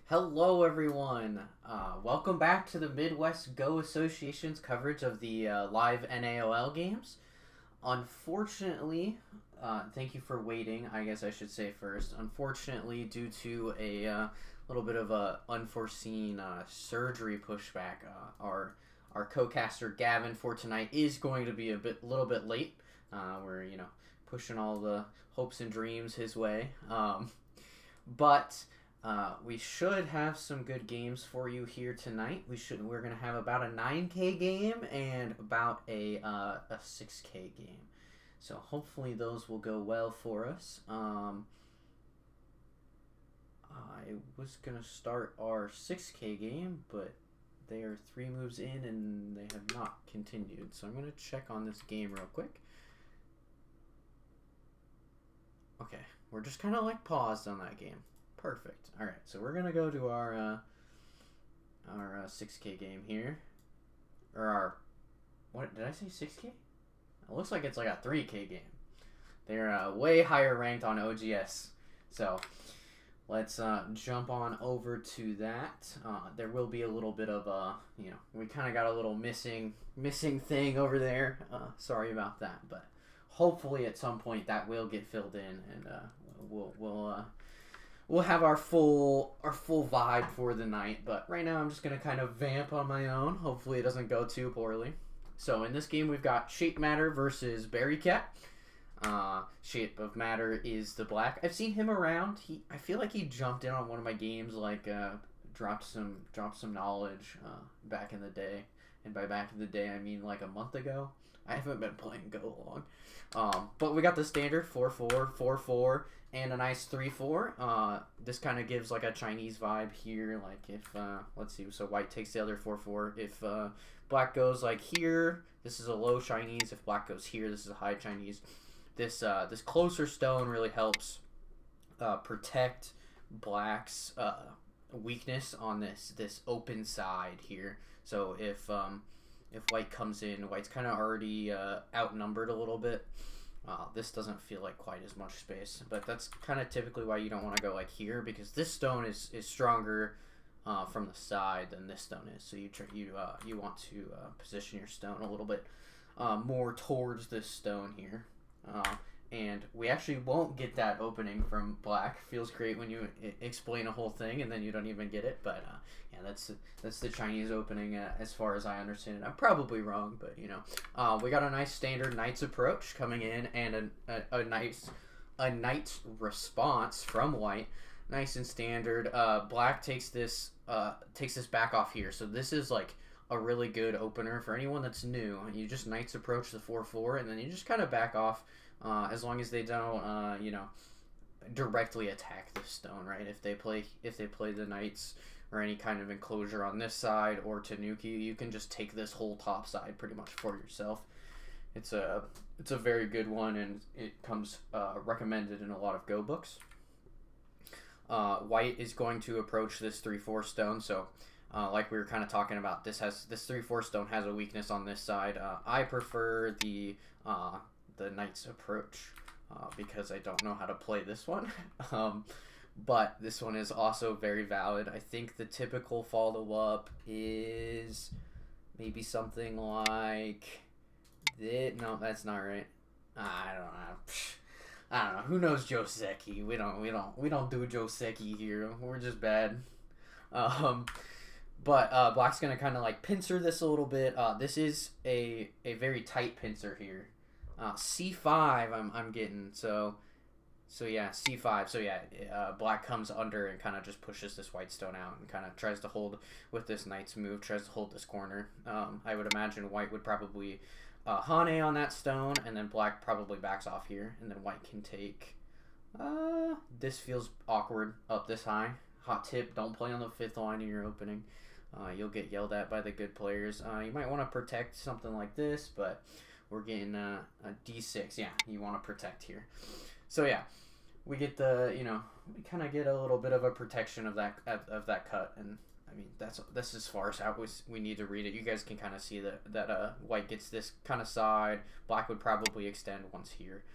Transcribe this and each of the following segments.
Hello, everyone. Welcome back to the Midwest Go Association's coverage of the live NAOL games. Unfortunately, thank you for waiting. I guess I should say first. Unfortunately, due to a little bit of a unforeseen surgery pushback, our co-caster Gavin for tonight is going to be little bit late. We're pushing all the hopes and dreams his way, but. We should have some good games for you here tonight. We're gonna have about a 9K game and about a 6K game. So hopefully those will go well for us. I was gonna start our 6K game, but they are 3 moves in and they have not continued. So I'm gonna check on this game real quick. Okay, we're just kind of like paused on that game. Perfect. All right, so we're gonna go to our 6K game here, or our what did I say 6K? It looks like it's like a 3K game. They're way higher ranked on OGS, so let's jump on over to that. There will be a little bit of we kind of got a little missing thing over there. Sorry about that, but hopefully at some point that will get filled in, and we'll have our full vibe for the night. But right now I'm just gonna kind of vamp on my own. Hopefully it doesn't go too poorly. So in this game we've got Shape Matter versus Berry Cat. Shape of Matter is the black. I've seen him around. I feel like he jumped in on one of my games, like dropped some knowledge back in the day. And by back in the day I mean like a month ago. I haven't been playing Go long. But we got the standard 4-4, 4-4, and a nice 3-4. This kind of gives like a Chinese vibe here. Like if, let's see, so white takes the other 4-4. If black goes like here, this is a low Chinese. If black goes here, this is a high Chinese. This closer stone really helps protect black's weakness on this open side here. So if white comes in, white's kind of already outnumbered a little bit. This doesn't feel like quite as much space, but that's kind of typically why you don't want to go like here, because this stone is stronger from the side than this stone is. So you want to position your stone a little bit more towards this stone here. And we actually won't get that opening from black. Feels great when you explain a whole thing and then you don't even get it. But yeah, that's the Chinese opening as far as I understand it. I'm probably wrong, but we got a nice standard knight's approach coming in, and a knight's response from white. Nice and standard. Black takes this back off here. So this is like a really good opener for anyone that's new. You just knight's approach the 4-4, and then you just kind of back off. As long as they don't, directly attack the stone, right? If they play the knights or any kind of enclosure on this side or Tanuki, you can just take this whole top side pretty much for yourself. It's a very good one, and it comes recommended in a lot of Go books. White is going to approach this 3-4 stone, so like we were kind of talking about, this 3-4 stone has a weakness on this side. I prefer the knight's approach because I don't know how to play this one. But this one is also very valid. I think the typical follow-up is maybe something like this. No, that's not right. I don't know. Who knows Joseki? We don't do Joseki here. We're just bad. But black's gonna kind of like pincer this a little bit. This is a very tight pincer here. C5 I'm getting, so yeah, C5. So yeah, black comes under and kind of just pushes this white stone out and kind of tries to hold with this knight's move, tries to hold this corner. I would imagine white would probably Hane on that stone, and then black probably backs off here, and then white can take. This feels awkward up this high. Hot tip: don't play on the 5th line in your opening. You'll get yelled at by the good players. You might want to protect something like this, but we're getting a D6. Yeah, you want to protect here. So yeah, we get we kind of get a little bit of a protection of that cut, and I mean that's as far as out we need to read it. You guys can kind of see that white gets this kind of side. Black would probably extend once here,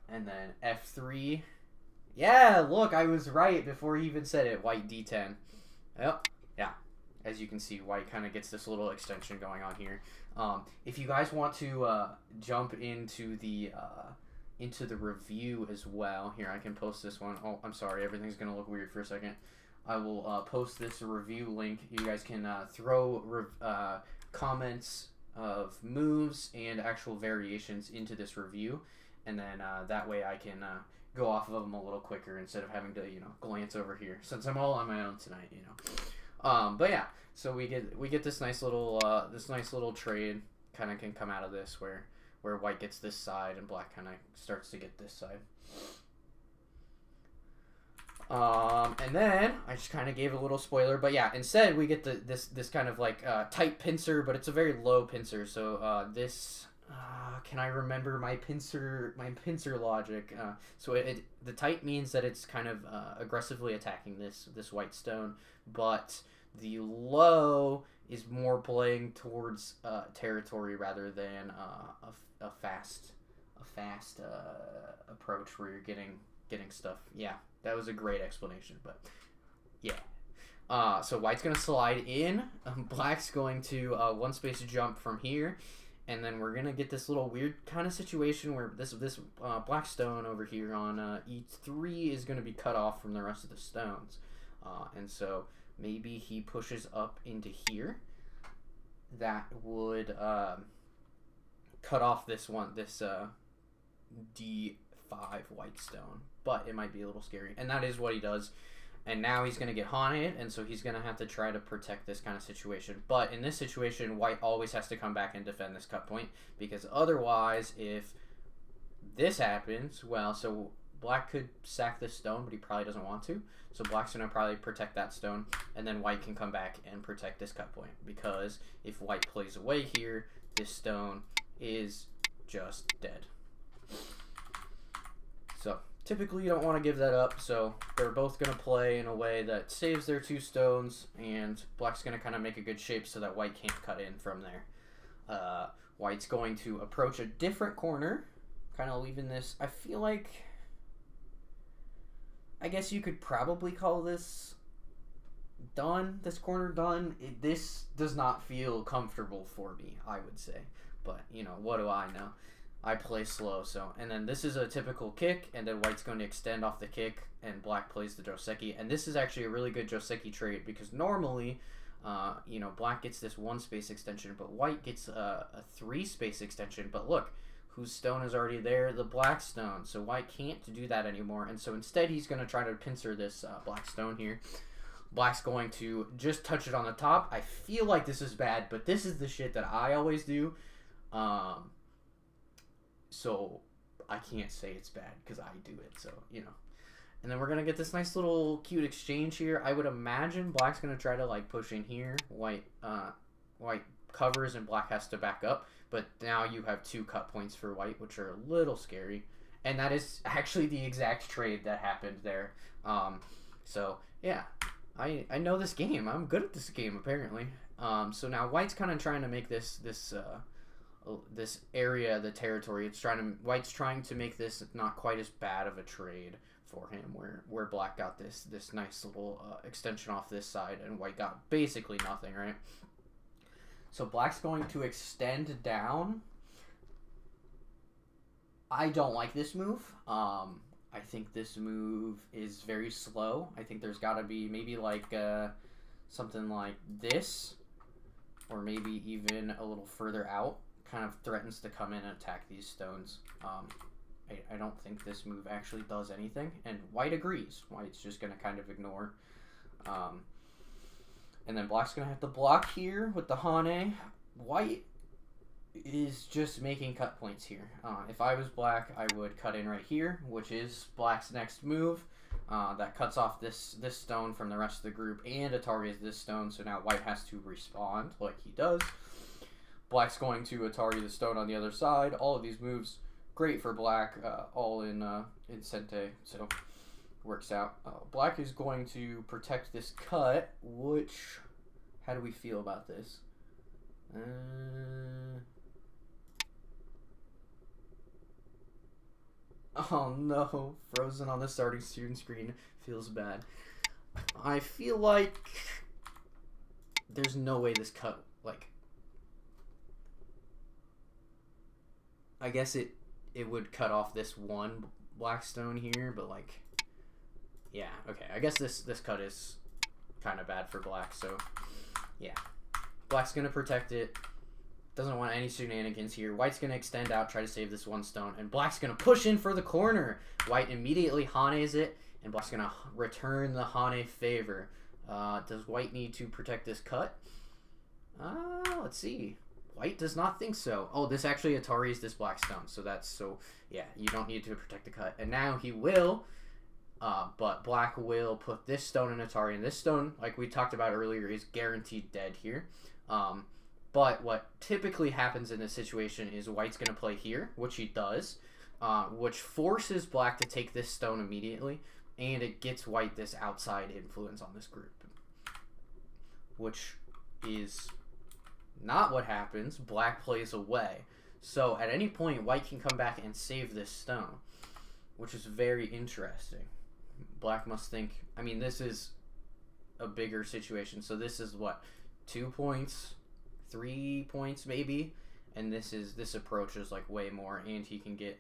and then F3 Yeah, look, I was right before he even said it. White D10. Yep. Yeah. As you can see, white kind of gets this little extension going on here. If you guys want to jump into the review as well, here I can post this one. Oh, I'm sorry, everything's gonna look weird for a second. I will post this review link. You guys can throw comments of moves and actual variations into this review, and then that way I can go off of them a little quicker instead of having to glance over here since I'm all on my own tonight. But yeah, so we get this nice little trade kind of can come out of this where white gets this side and black kind of starts to get this side. And then I just kind of gave a little spoiler, but yeah, instead we get this kind of like tight pincer, but it's a very low pincer. So this can I remember my pincer logic? So the tight means that it's kind of aggressively attacking this white stone, but the low is more playing towards territory rather than a fast approach where you're getting stuff. Yeah, that was a great explanation, but yeah. So white's gonna slide in. Black's going to one space jump from here, and then we're gonna get this little weird kind of situation where this black stone over here on E3 is gonna be cut off from the rest of the stones, and so maybe he pushes up into here. That would cut off this D5 white stone, but it might be a little scary, and that is what he does. And now he's going to get haunted, and so he's going to have to try to protect this kind of situation. But in this situation, white always has to come back and defend this cut point, because otherwise, if this happens, well, so black could sack this stone, but he probably doesn't want to. So black's going to probably protect that stone, and then white can come back and protect this cut point, because if white plays away here, this stone is just dead. So typically you don't want to give that up, so they're both going to play in a way that saves their two stones, and black's going to kind of make a good shape so that white can't cut in from there. White's going to approach a different corner, kind of leaving this, I feel like, I guess you could probably call this done, this corner done. This does not feel comfortable for me, I would say, but what do I know? I play slow, so, and then this is a typical kick, and then white's going to extend off the kick, and black plays the Joseki, and this is actually a really good Joseki trade, because normally, black gets this one space extension, but white gets a 3 space extension, but look, whose stone is already there? The black stone, so white can't do that anymore, and so instead he's going to try to pincer this black stone here. Black's going to just touch it on the top. I feel like this is bad, but this is the shit that I always do. So I can't say it's bad because I do it, so and then we're gonna get this nice little cute exchange here. I would imagine black's gonna try to like push in here. White covers and black has to back up, but now you have 2 cut points for white, which are a little scary, and that is actually the exact trade that happened there. So yeah, I know this game. I'm good at this game apparently. So now white's kind of trying to make this area, the territory, white's trying to make this not quite as bad of a trade for him, where black got this nice little extension off this side, and white got basically nothing, right? So black's going to extend down. I don't like this move. I think this move is very slow. I think there's got to be maybe like something like this, or maybe even a little further out. Kind of threatens to come in and attack these stones. I don't think this move actually does anything, and white agrees. White's just going to kind of ignore. And then black's going to have to block here with the Hane. White is just making cut points here. If I was black, I would cut in right here, which is black's next move. That cuts off this stone from the rest of the group and Atari's this stone, so now white has to respond like he does. Black's going to Atari the stone on the other side. All of these moves, great for black, all in Sente, so works out. Black is going to protect this cut, which, how do we feel about this? Oh no, frozen on the starting student screen feels bad. I feel like there's no way this cut, like, I guess it would cut off this one black stone here, but like, yeah, okay. I guess this cut is kind of bad for black, so yeah. Black's gonna protect it. Doesn't want any shenanigans here. White's gonna extend out, try to save this one stone, and black's gonna push in for the corner. White immediately Hanes it, and black's gonna return the Hane favor. Does white need to protect this cut? Let's see. White does not think so. Oh, this actually Ataris this black stone, so yeah, you don't need to protect the cut. And now he will, but black will put this stone in Atari, and this stone, like we talked about earlier, is guaranteed dead here. But what typically happens in this situation is white's going to play here, which he does, which forces black to take this stone immediately, and it gets white this outside influence on this group, which is not what happens. Black plays away. So at any point, white can come back and save this stone, which is very interesting. Black must think, I mean, this is a bigger situation. So this is what, 2 points, 3 points maybe, and this approach is like way more, and he can get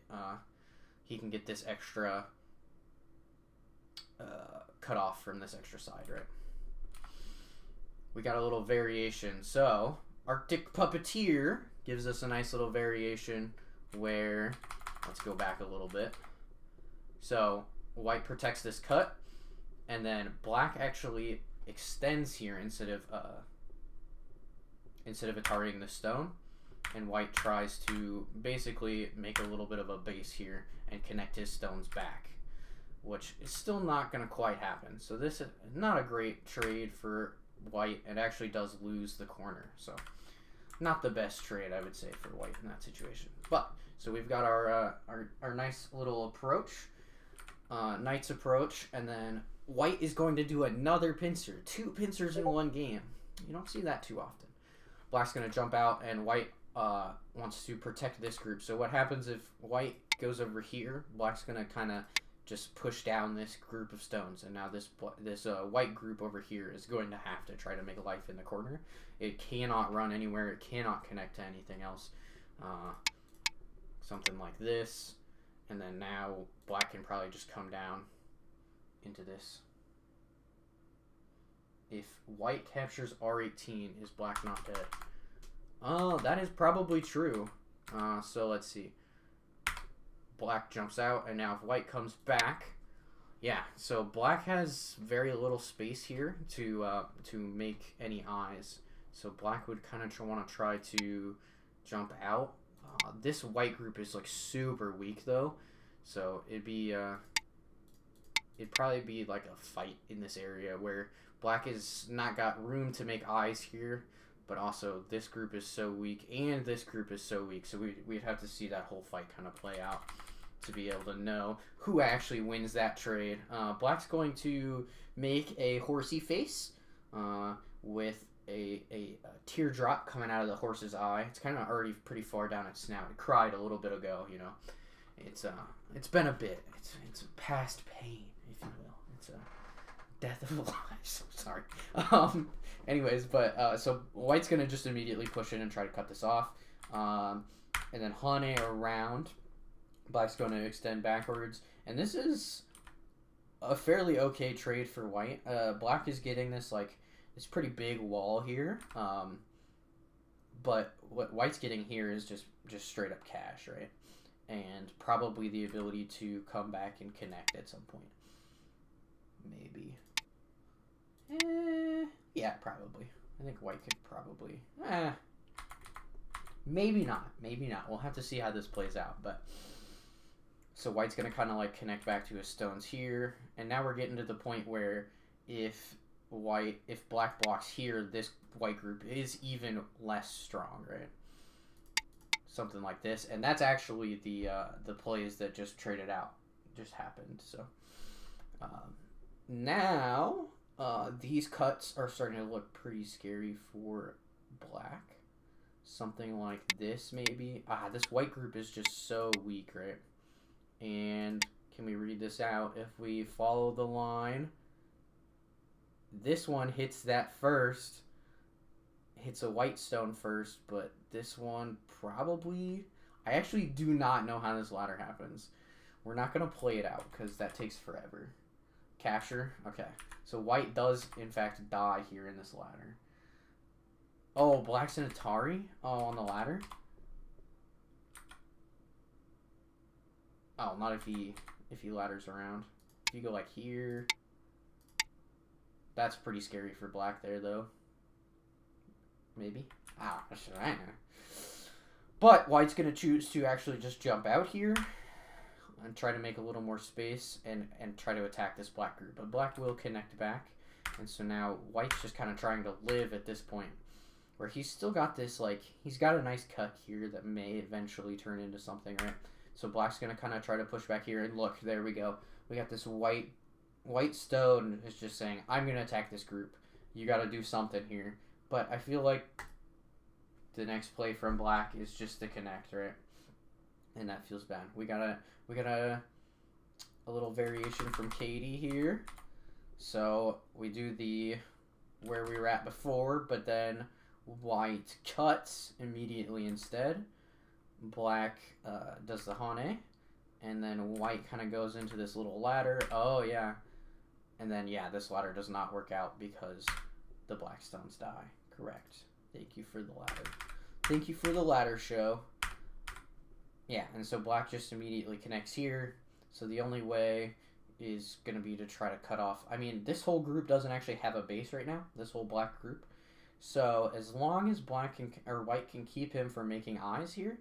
this extra cut off from this extra side, right? We got a little variation. So Arctic Puppeteer gives us a nice little variation where, let's go back a little bit. So white protects this cut, and then black actually extends here instead of Ataring the stone, and white tries to basically make a little bit of a base here and connect his stones back, which is still not going to quite happen. So this is not a great trade for white. It actually does lose the corner, so not the best trade, I would say, for white in that situation. But so we've got our nice little approach, knight's approach, and then white is going to do another pincer. 2 pincers in one game. You don't see that too often. Black's going to jump out, and white wants to protect this group. So what happens if white goes over here? Black's going to kind of just push down this group of stones, and now this white group over here is going to have to try to make life in the corner. It cannot run anywhere. It cannot connect to anything else. Something like this, and then now black can probably just come down into this. If white captures R18, is black not dead? Oh, that is probably true. So let's see. Black jumps out, and now if white comes back, yeah. So black has very little space here to make any eyes. So black would kind of want to try to jump out. This white group is like super weak though, so it'd probably be like a fight in this area where black has not got room to make eyes here, but also this group is so weak and this group is so weak, so we'd have to see that whole fight kind of play out to be able to know who actually wins that trade. Black's going to make a horsey face with a teardrop coming out of the horse's eye. It's kind of already pretty far down its snout. It cried a little bit ago, you know. It's been a bit. It's past pain, if you will. It's a death of a life. Sorry. Anyways, but so white's gonna just immediately push in and try to cut this off, and then Hane around. Black's going to extend backwards, and this is a fairly okay trade for white. Black is getting this like this pretty big wall here, but what white's getting here is just straight up cash, right? And probably the ability to come back and connect at some point. Maybe. Yeah, probably. I think white could probably. Maybe not. Maybe not. We'll have to see how this plays out, but. So white's going to kind of like connect back to his stones here. And now we're getting to the point where if black blocks here, this white group is even less strong, right? Something like this. And that's actually the plays that just traded out just happened. So now these cuts are starting to look pretty scary for black. Something like this maybe. This white group is just so weak, right? And can we read this out? If we follow the line, this one hits that first. Hits a white stone first, but this one probably... I actually do not know how this ladder happens. We're not going to play it out because that takes forever. Capture? Okay. So white does, in fact, die here in this ladder. Oh, black's an Atari? Oh, on the ladder? Oh, not if he ladders around. If you go like here... That's pretty scary for black there, though. Maybe. Ah, I know. But white's going to choose to actually just jump out here and try to make a little more space and try to attack this black group. But black will connect back. And so now white's just kind of trying to live at this point. Where he's still got this, like, he's got a nice cut here that may eventually turn into something, right? So black's going to kind of try to push back here. And look, there we go. We got this white stone is just saying, I'm going to attack this group. You got to do something here. But I feel like the next play from black is just to connect, right? And that feels bad. We got a little variation from Katie here. So we do the where we were at before, but then white cuts immediately instead. Black does the hane, and then white kind of goes into this little ladder. Oh yeah, and then yeah, this ladder does not work out because the black stones die. Correct. Thank you for the ladder. Thank you for the ladder show. Yeah, and so black just immediately connects here. So the only way is going to be to try to cut off. I mean, this whole group doesn't actually have a base right now. This whole black group. So as long as black can, or white can keep him from making eyes here,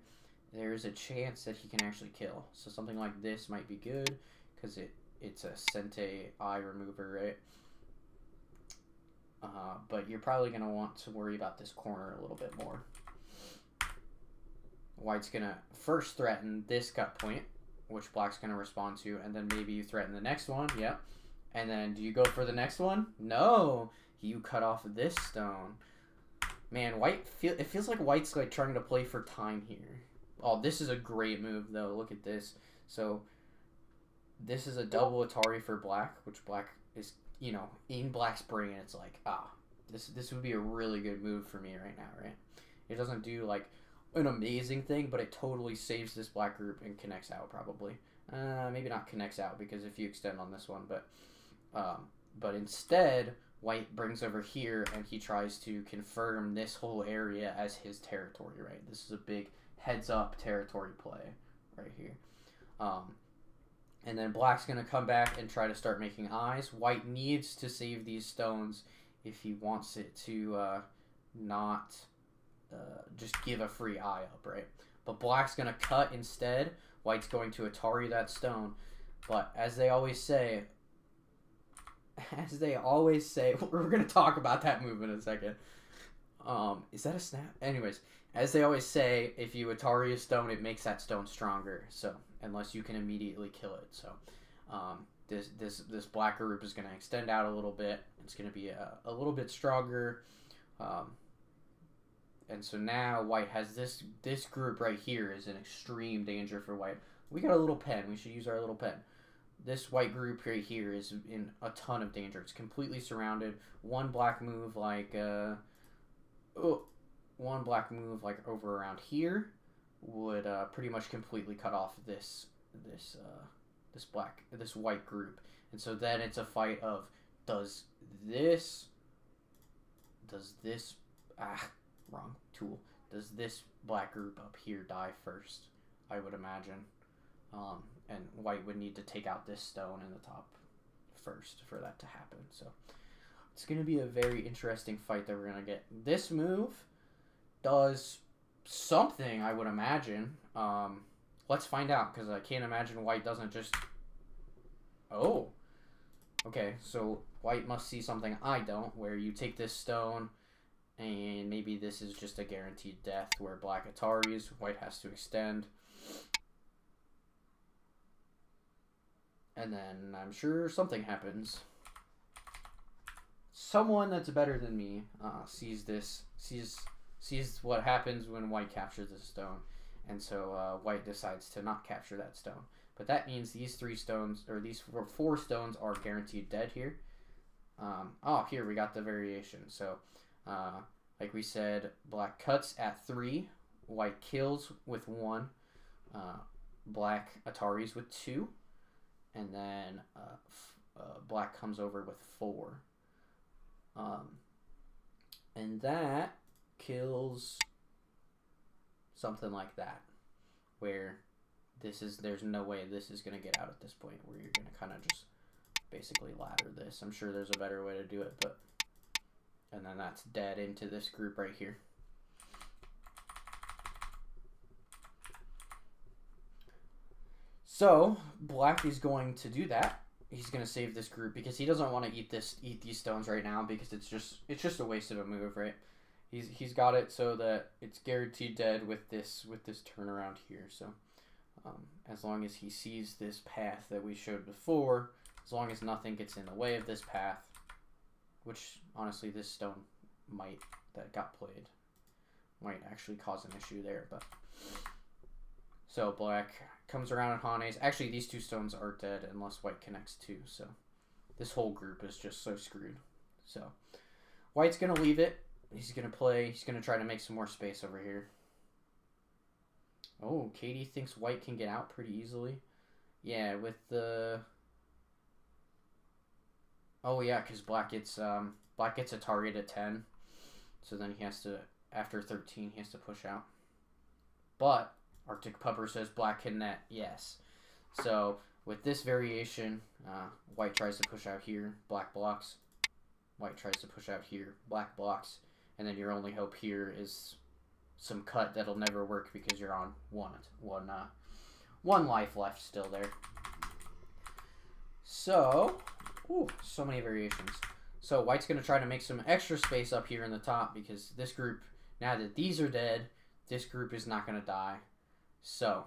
there's a chance that he can actually kill. So something like this might be good because it's a Sente eye remover, right? But you're probably going to want to worry about this corner a little bit more. White's going to first threaten this cut point, which black's going to respond to, and then maybe you threaten the next one. Yep. And then do you go for the next one? No. You cut off this stone. Man, it feels like white's like trying to play for time here. Oh, this is a great move, though. Look at this. So this is a double Atari for black, which black is, you know, in black's brain. It's like, this would be a really good move for me right now, right? It doesn't do, like, an amazing thing, but it totally saves this black group and connects out, probably. Maybe not connects out, because if you extend on this one, but instead, white brings over here, and he tries to confirm this whole area as his territory, right? This is a big heads-up territory play right here. And then black's going to come back and try to start making eyes. White needs to save these stones if he wants it to not just give a free eye up, right? But black's going to cut instead. White's going to Atari that stone. But as they always say, we're going to talk about that move in a second. Is that a snap? Anyways, as they always say, if you Atari a stone, it makes that stone stronger. So, unless you can immediately kill it. So, this black group is going to extend out a little bit. It's going to be a little bit stronger. And so now white has this group right here is an extreme danger for white. We got a little pen. We should use our little pen. This white group right here is in a ton of danger. It's completely surrounded. One black move like over around here would pretty much completely cut off this white group. And so then it's a fight of does this wrong tool. Does this black group up here die first? I would imagine. And white would need to take out this stone in the top first for that to happen. So it's going to be a very interesting fight that we're going to get. This move does something, I would imagine. Let's find out, because I can't imagine white doesn't just... Oh. Okay, so white must see something I don't, where you take this stone, and maybe this is just a guaranteed death, where black Ataris, white has to extend. And then I'm sure something happens. Someone that's better than me sees what happens when white captures this stone. And so white decides to not capture that stone. But that means these 3 stones, or these 4 stones are guaranteed dead here. Oh, here we got the variation. So, like we said, black cuts at 3, white kills with 1, black Ataris with 2, and then black comes over with 4. And that kills something like that, where there's no way this is going to get out at this point, where you're going to kind of just basically ladder this. I'm sure there's a better way to do it, but... And then that's dead into this group right here. So, black is going to do that. He's going to save this group because he doesn't want to eat these stones right now, because it's just a waste of a move, right? He's got it so that it's guaranteed dead with this turnaround here. So, as long as he sees this path that we showed before, as long as nothing gets in the way of this path, which honestly this stone that got played might actually cause an issue there, but so black comes around and Hanes. Actually, these 2 stones are dead unless white connects 2, so this whole group is just so screwed. So white's gonna leave it. He's gonna try to make some more space over here. Oh, Katie thinks white can get out pretty easily. Yeah, with the... Oh yeah, because black gets a target at 10, so then he has to, after 13, he has to push out. But Arctic Pupper says black can net, yes. So with this variation, white tries to push out here, black blocks. White tries to push out here, black blocks, and then your only hope here is some cut that'll never work because you're on one life left still there. So. Ooh, so many variations. So white's going to try to make some extra space up here in the top, because this group, now that these are dead, this group is not going to die. So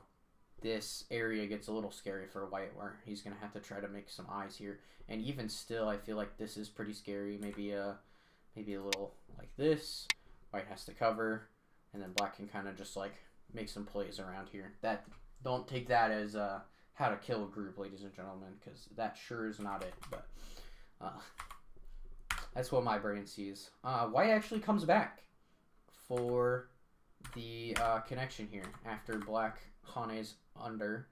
this area gets a little scary for white, where he's going to have to try to make some eyes here. And even still, I feel like this is pretty scary. Maybe a little like this. White has to cover, and then black can kind of just like make some plays around here. Don't take that as how to kill a group, ladies and gentlemen, because that sure is not it, but that's what my brain sees. White actually comes back for the connection here after black Hane's under.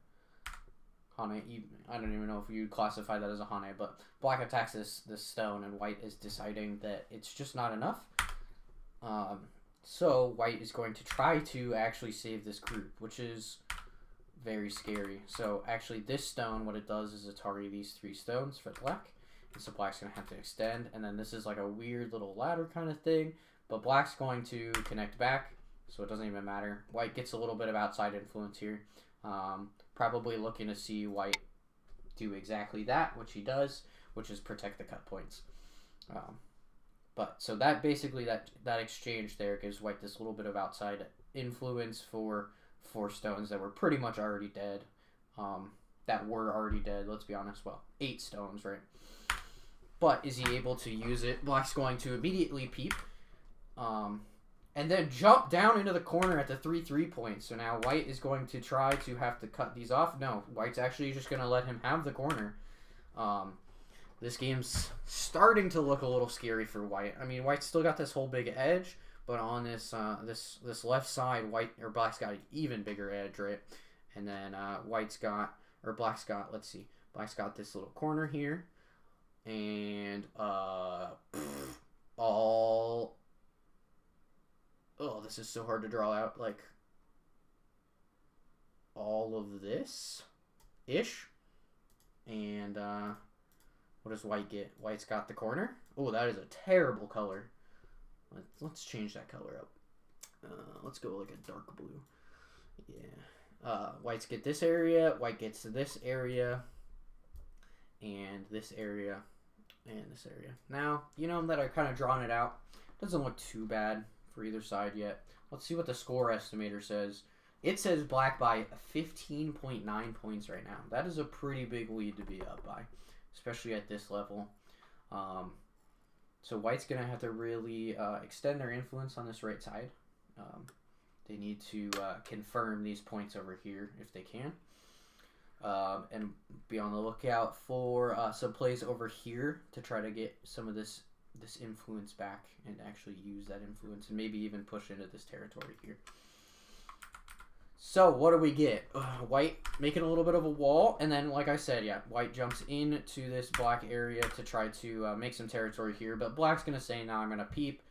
Hane, I don't even know if you'd classify that as a Hane, but black attacks this stone, and white is deciding that it's just not enough. So white is going to try to actually save this group, which is very scary. So actually this stone, what it does is Atari these 3 stones for black, and so black's going to have to extend, and then this is like a weird little ladder kind of thing, but black's going to connect back, so it doesn't even matter. White gets a little bit of outside influence here, probably looking to see white do exactly that, which he does, which is protect the cut points. But so that basically that exchange there gives white this little bit of outside influence for 4 stones that were pretty much already dead. Let's be honest. Well, 8 stones, right? But is he able to use it? Black's going to immediately peep. And then jump down into the corner at the 3 points. So now white is going to try to have to cut these off. No, white's actually just going to let him have the corner. This game's starting to look a little scary for white. I mean, white's still got this whole big edge, but on this this left side, black's got an even bigger edge, right? And then black's got this little corner here, and this is so hard to draw out, like all of this ish. And what does white get? White's got the corner. Oh, that is a terrible color. Let's change that color up. Let's go like a dark blue. Yeah. Whites get this area. White gets this area. And this area. And this area. Now, you know that I've kind of drawn it out. Doesn't look too bad for either side yet. Let's see what the score estimator says. It says black by 15.9 points right now. That is a pretty big lead to be up by, especially at this level. So white's going to have to really extend their influence on this right side. They need to confirm these points over here if they can. And be on the lookout for some plays over here to try to get some of this influence back and actually use that influence and maybe even push into this territory here. So what do we get? White making a little bit of a wall, and then like I said, yeah, white jumps into this black area to try to make some territory here, but black's going to say, no, I'm going to peep.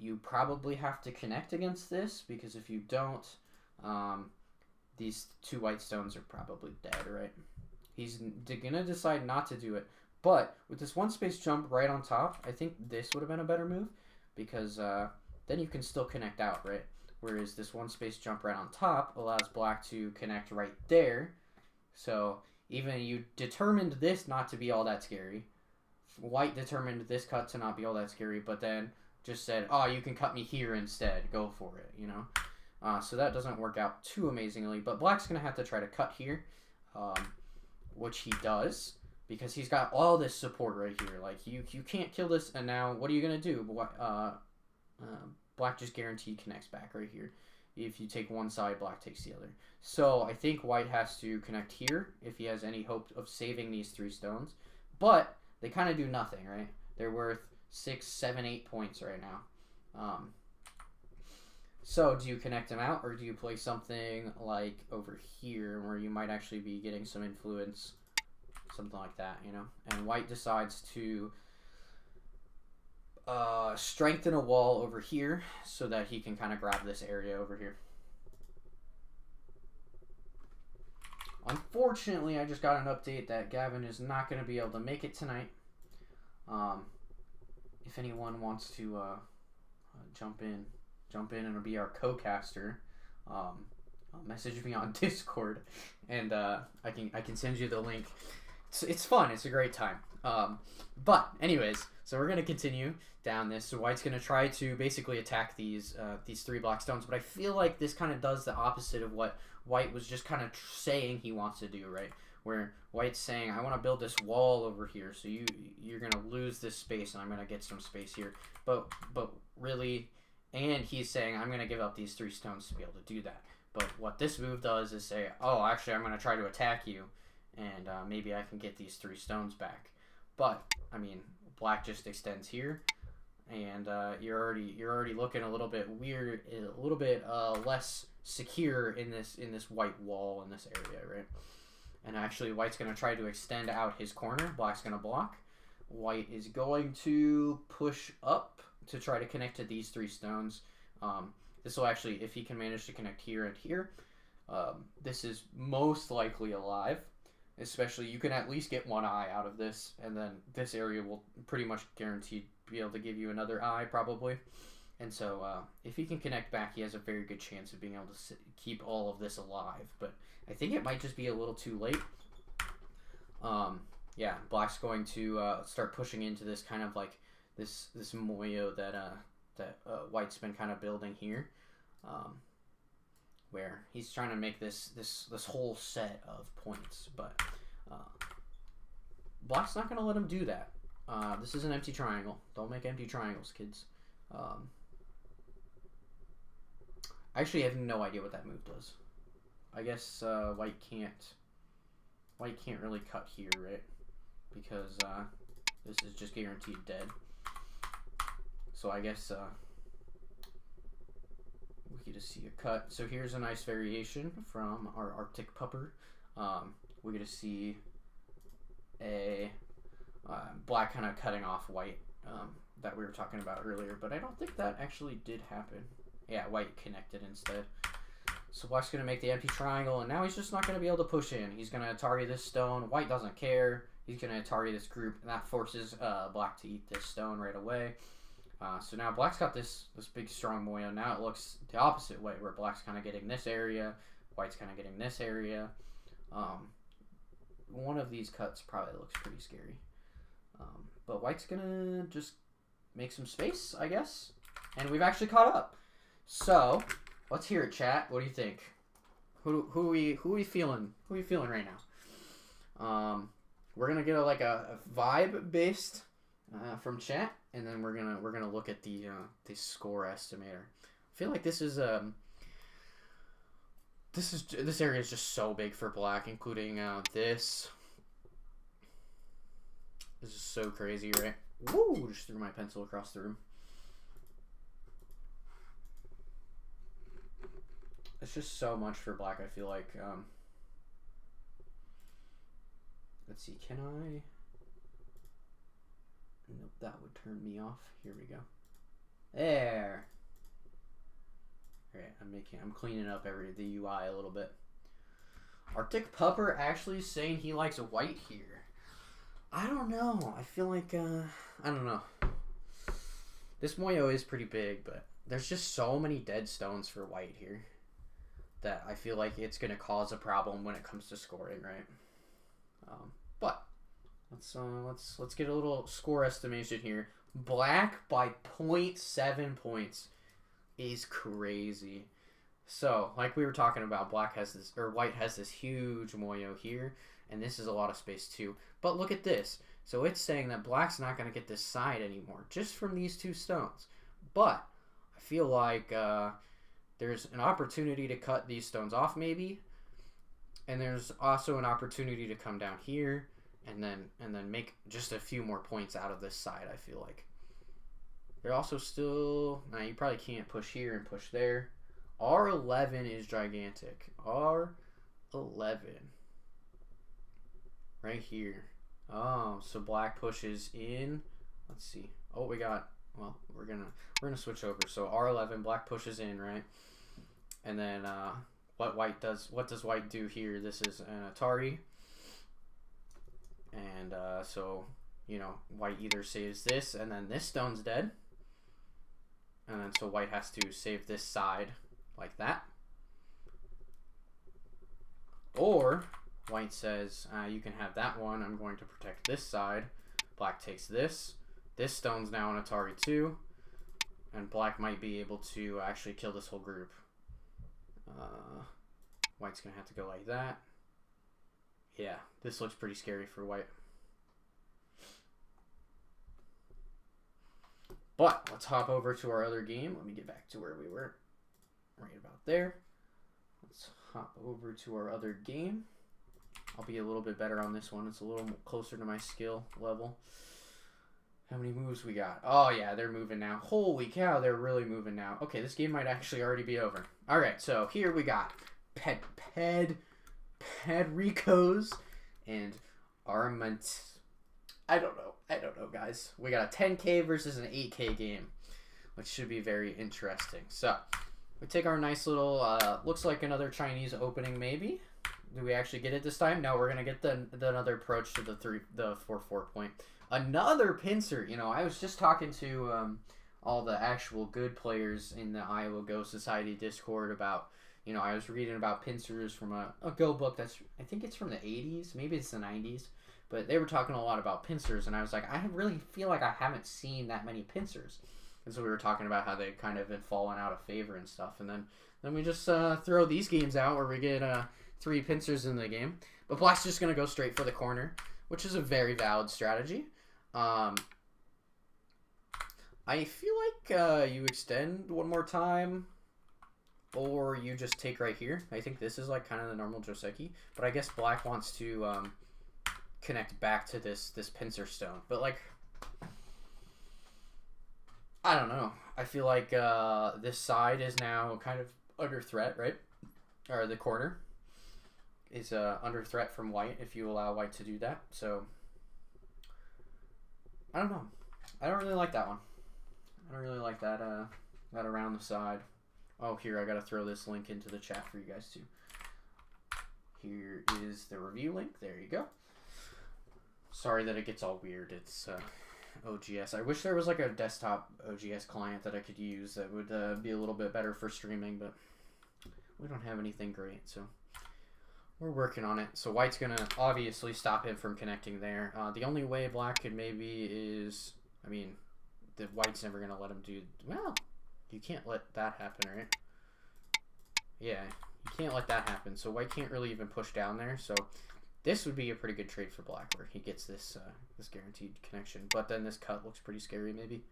You probably have to connect against this, because if you don't, these two white stones are probably dead, right? He's going to decide not to do it. But with this one space jump right on top, I think this would have been a better move, because then you can still connect out, right? Whereas this one space jump right on top allows black to connect right there. So even you determined this not to be all that scary. White determined this cut to not be all that scary, but then just said, oh, you can cut me here instead. Go for it, you know? So that doesn't work out too amazingly. But black's going to have to try to cut here, which he does, because he's got all this support right here. Like, you can't kill this, and now what are you going to do? Black just guaranteed connects back right here. If you take one side, black takes the other. So I think white has to connect here if he has any hope of saving these 3 stones. But they kind of do nothing, right? They're worth 6, 7, 8 points right now. So do you connect them out, or do you play something like over here where you might actually be getting some influence? Something like that, you know? And white decides to strengthen a wall over here so that he can kind of grab this area over here. Unfortunately, I just got an update that Gavin is not going to be able to make it tonight. If anyone wants to jump in and be our co-caster, message me on Discord, and I can send you the link. It's fun. It's a great time. But anyways, so we're gonna continue down this. So white's gonna try to basically attack these 3 black stones, but I feel like this kind of does the opposite of what white was just kind of saying he wants to do, right? Where white's saying, I want to build this wall over here, so you're gonna lose this space, and I'm gonna get some space here. But really, and he's saying, I'm gonna give up these 3 stones to be able to do that. But what this move does is say, oh, actually, I'm gonna try to attack you, and maybe I can get these 3 stones back. But I mean, black just extends here, and you're already looking a little bit weird, a little bit less secure in this white wall in this area, right? And actually, white's gonna try to extend out his corner. Black's gonna block. White is going to push up to try to connect to these 3 stones. This will actually, if he can manage to connect here and here, this is most likely alive. Especially, you can at least get 1 eye out of this, and then this area will pretty much guaranteed be able to give you another eye, probably. And so, if he can connect back, he has a very good chance of being able to keep all of this alive. But I think it might just be a little too late. Yeah, black's going to start pushing into this kind of like this moyo that white's been kind of building here. Where he's trying to make this whole set of points, but black's not going to let him do that. This is an empty triangle. Don't make empty triangles, kids. I actually have no idea what that move does. I guess white can't really cut here, right? Because this is just guaranteed dead. So I guess we get to see a cut. So here's a nice variation from our Arctic pupper. We get to see a black kind of cutting off white that we were talking about earlier, but I don't think that actually did happen. Yeah, white connected instead. So black's going to make the empty triangle, and now he's just not going to be able to push in. He's going to Atari this stone. White doesn't care. He's going to Atari this group, and that forces black to eat this stone right away. So now black's got this big strong moyo. Now it looks the opposite way, where black's kind of getting this area, white's kind of getting this area. One of these cuts probably looks pretty scary. But white's going to just make some space, I guess. And we've actually caught up. So let's hear it, chat. What do you think? Who are we feeling? Who are we feeling right now? We're gonna get a vibe based from chat, and then we're gonna look at the score estimator. I feel like this is This area is just so big for black, including this. This is so crazy, right? Woo! Just threw my pencil across the room. It's just so much for black, I feel like. Let's see, can I? Nope, that would turn me off. Here we go. There. Alright, I'm cleaning up the UI a little bit. Arctic Pupper actually saying he likes white here. I don't know. I feel like I don't know. This Moyo is pretty big, but there's just so many dead stones for white here that I feel like it's gonna cause a problem when it comes to scoring, right? But let's get a little score estimation here. Black by 0.7 points is crazy. So, like we were talking about, white has this huge Moyo here, and this is a lot of space too. But look at this. So it's saying that black's not going to get this side anymore, just from these two stones. But I feel like there's an opportunity to cut these stones off maybe, and there's also an opportunity to come down here and then make just a few more points out of this side. I feel like they're also still, now you probably can't push here and push there. R11 is gigantic. R11 right here. Oh, so black pushes in. Let's see. Oh, we got, well, we're gonna switch over. So R11, black pushes in, right? And then what does white do here? This is an Atari. And so, you know, white either saves this and then this stone's dead. And then so white has to save this side like that. Or white says, you can have that one. I'm going to protect this side. Black takes this. This stone's now an Atari 2. And black might be able to actually kill this whole group. White's going to have to go like that. Yeah, this looks pretty scary for white. But let's hop over to our other game. Let me get back to where we were. Right about there. Let's hop over to our other game. I'll be a little bit better on this one. It's a little closer to my skill level. How many moves we got? Oh, yeah, they're moving now. Holy cow, they're really moving now. Okay, this game might actually already be over. All right, so here we got Pedricos and Armament. I don't know, guys. We got a 10K versus an 8K game, which should be very interesting. So, we take our nice little, looks like another Chinese opening, maybe. Do we actually get it this time? No, we're going to get the another approach to the 4-4 point. Another pincer. You know, I was just talking to all the actual good players in the Iowa Go Society Discord about, you know, I was reading about pincers from a Go book that's, I think it's from the 80s, maybe it's the 90s, but they were talking a lot about pincers, and I was like, I really feel like I haven't seen that many pincers. And so we were talking about how they kind of had fallen out of favor and stuff, and then we just throw these games out where we get 3 pincers in the game. But black's just going to go straight for the corner, which is a very valid strategy. I feel like you extend one more time, or you just take right here. I think this is like kind of the normal Joseki, but I guess black wants to connect back to this pincer stone. But like, I don't know. I feel like this side is now kind of under threat, right? Or the corner is under threat from white if you allow white to do that. So I don't know. I don't really like that one. I don't really like that that around the side. Oh, here, I gotta throw this link into the chat for you guys too. Here is the review link. There you go. Sorry that it gets all weird. It's OGS. I wish there was like a desktop OGS client that I could use that would be a little bit better for streaming, but we don't have anything great, so we're working on it. So white's gonna obviously stop him from connecting there. The only way black could maybe is, I mean, the white's never gonna let him do, well, you can't let that happen, right? Yeah, you can't let that happen. So white can't really even push down there. So this would be a pretty good trade for black, where he gets this this guaranteed connection. But then this cut looks pretty scary, maybe.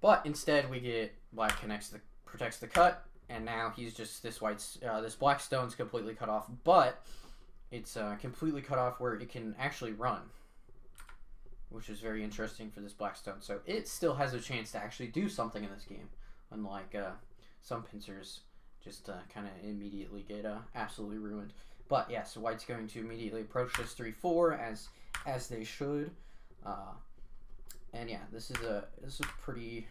But instead, we get black protects the cut, and now he's just this this black stone's completely cut off, but it's completely cut off where it can actually run, which is very interesting for this black stone. So it still has a chance to actually do something in this game, unlike some pincers just kind of immediately get absolutely ruined. But yeah, so white's going to immediately approach this 3-4 as they should, and yeah, this is a pretty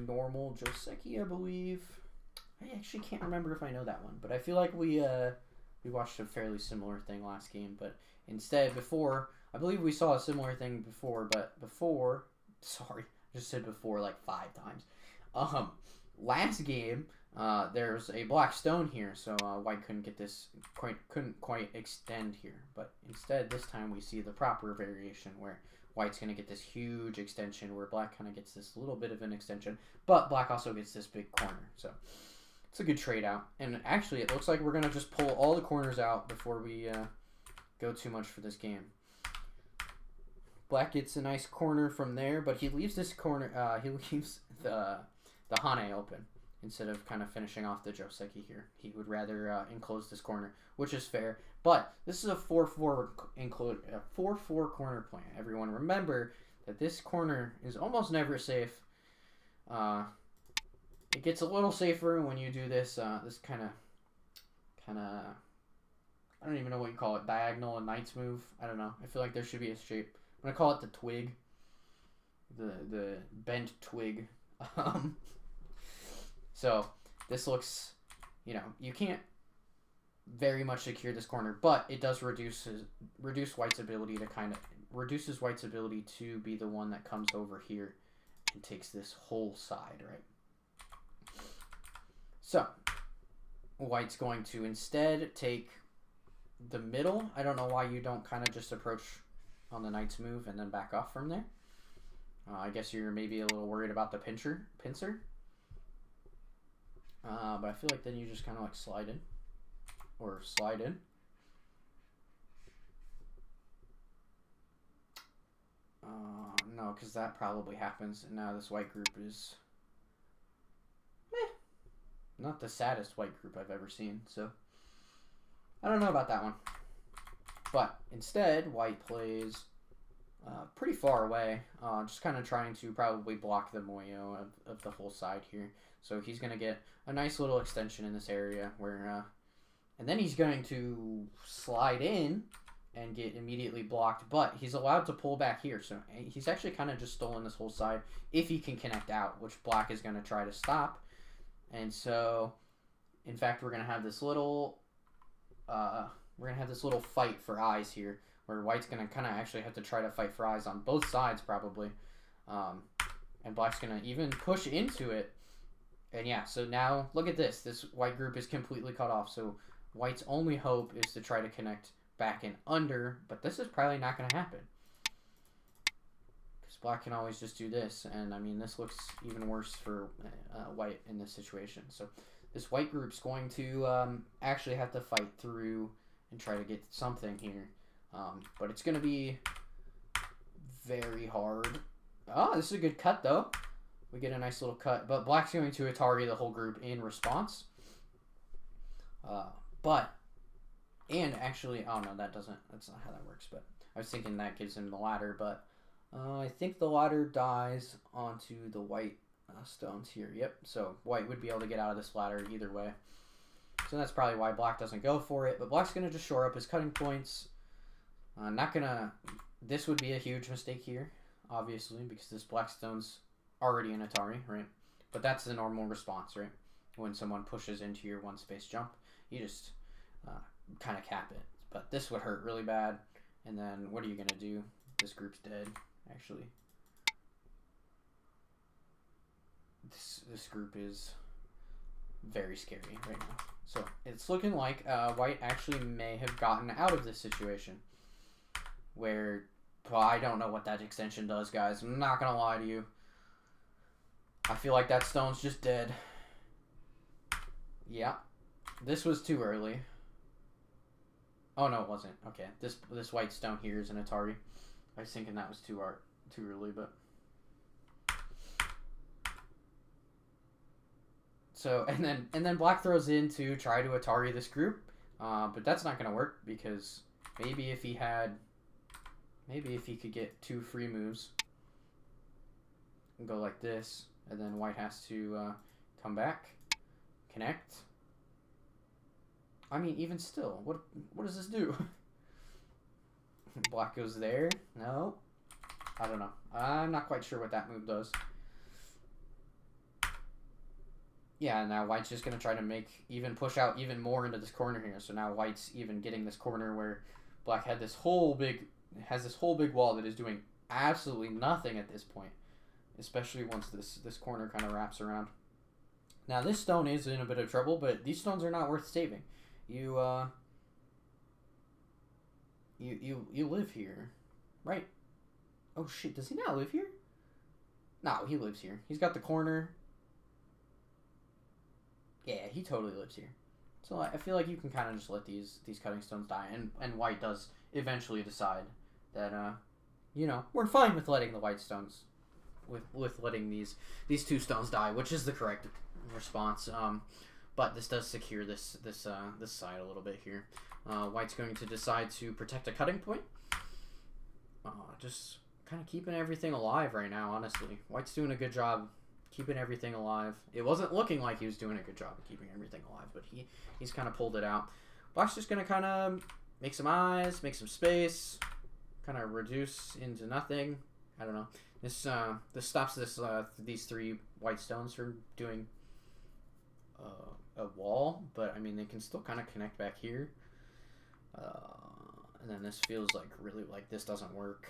normal Joseki, I believe. I actually can't remember if I know that one, but I feel like we watched a fairly similar thing last game. But instead, I believe we saw a similar thing before, but sorry, I just said before like 5 times. Last game, there's a black stone here, so white couldn't quite extend here. But instead, this time we see the proper variation where white's going to get this huge extension where black kind of gets this little bit of an extension, but black also gets this big corner. So it's a good trade out. And actually, it looks like we're going to just pull all the corners out before we go too much for this game. Black gets a nice corner from there, but he leaves this corner, he leaves the Hane open instead of kind of finishing off the Joseki here. He would rather enclose this corner, which is fair. But this is a 4-4 corner plan. Everyone remember that this corner is almost never safe. It gets a little safer when you do this this kind of I don't even know what you call it, diagonal and knight's move. I don't know. I feel like there should be a shape. I'm gonna call it the twig, the bent twig. So this looks, you can't very much secure this corner, but it does reduce white's ability to be the one that comes over here and takes this whole side, right? So white's going to instead take the middle. I don't know why you don't kind of just approach on the knight's move and then back off from there. I guess you're maybe a little worried about the pincer. But I feel like then you just kind of like slide in. No, because that probably happens. And now this white group is not the saddest white group I've ever seen. So I don't know about that one. But instead, white plays pretty far away, just kind of trying to probably block the moyo of the whole side here. So he's going to get a nice little extension in this area where, and then he's going to slide in and get immediately blocked, but he's allowed to pull back here. So he's actually kind of just stolen this whole side if he can connect out, which black is going to try to stop. And so, in fact, we're going to have this little fight for eyes here, where white's going to kind of actually have to try to fight for eyes on both sides probably. And black's going to even push into it. And yeah, so now look at this. This white group is completely cut off. So white's only hope is to try to connect back and under, but this is probably not going to happen. Because black can always just do this. And I mean, this looks even worse for white in this situation. So this white group's going to actually have to fight through and try to get something here. But it's going to be very hard. Oh, this is a good cut, though. We get a nice little cut. But black's going to Atari the whole group in response. And actually, oh no, that's not how that works. But I was thinking that gives him the ladder. But I think the ladder dies onto the white stones here. Yep, so white would be able to get out of this ladder either way. So that's probably why black doesn't go for it. But black's going to just shore up his cutting points. This would be a huge mistake here, obviously, because this black stone's already an Atari, right? But that's the normal response, right? When someone pushes into your one space jump, you just kind of cap it. But this would hurt really bad. And then what are you going to do? This group's dead, actually. This group is very scary right now. So it's looking like white actually may have gotten out of this situation. Where, well, I don't know what that extension does, guys. I'm not going to lie to you. I feel like that stone's just dead. Yeah. This was too early. Oh, no, it wasn't. Okay. This white stone here is an Atari. I was thinking that was too early, but... So and then black throws in to try to Atari this group, but that's not gonna work because maybe if he could get 2 free moves and go like this, and then white has to come back, connect. I mean, even still, what does this do? Black goes there. No, I don't know. I'm not quite sure what that move does. Yeah, now white's just going to try to push out even more into this corner here. So now white's even getting this corner where black has this whole big wall that is doing absolutely nothing at this point. Especially once this corner kind of wraps around. Now this stone is in a bit of trouble, but these stones are not worth saving. You live here, right? Oh shit, does he not live here? No, he lives here. He's got the corner. Yeah, he totally lives here. So I feel like you can kind of just let these cutting stones die, and white does eventually decide that we're fine with letting the white stones, with letting these 2 stones die, which is the correct response. But this does secure this side a little bit here. White's going to decide to protect a cutting point. Just kind of keeping everything alive right now, honestly. White's doing a good job keeping everything alive. It wasn't looking like he was doing a good job of keeping everything alive, but he's kind of pulled it out. Black's just going to kind of make some eyes, make some space, kind of reduce into nothing. I don't know. This stops these 3 white stones from doing a wall, but I mean they can still kind of connect back here. And then this feels like really like this doesn't work.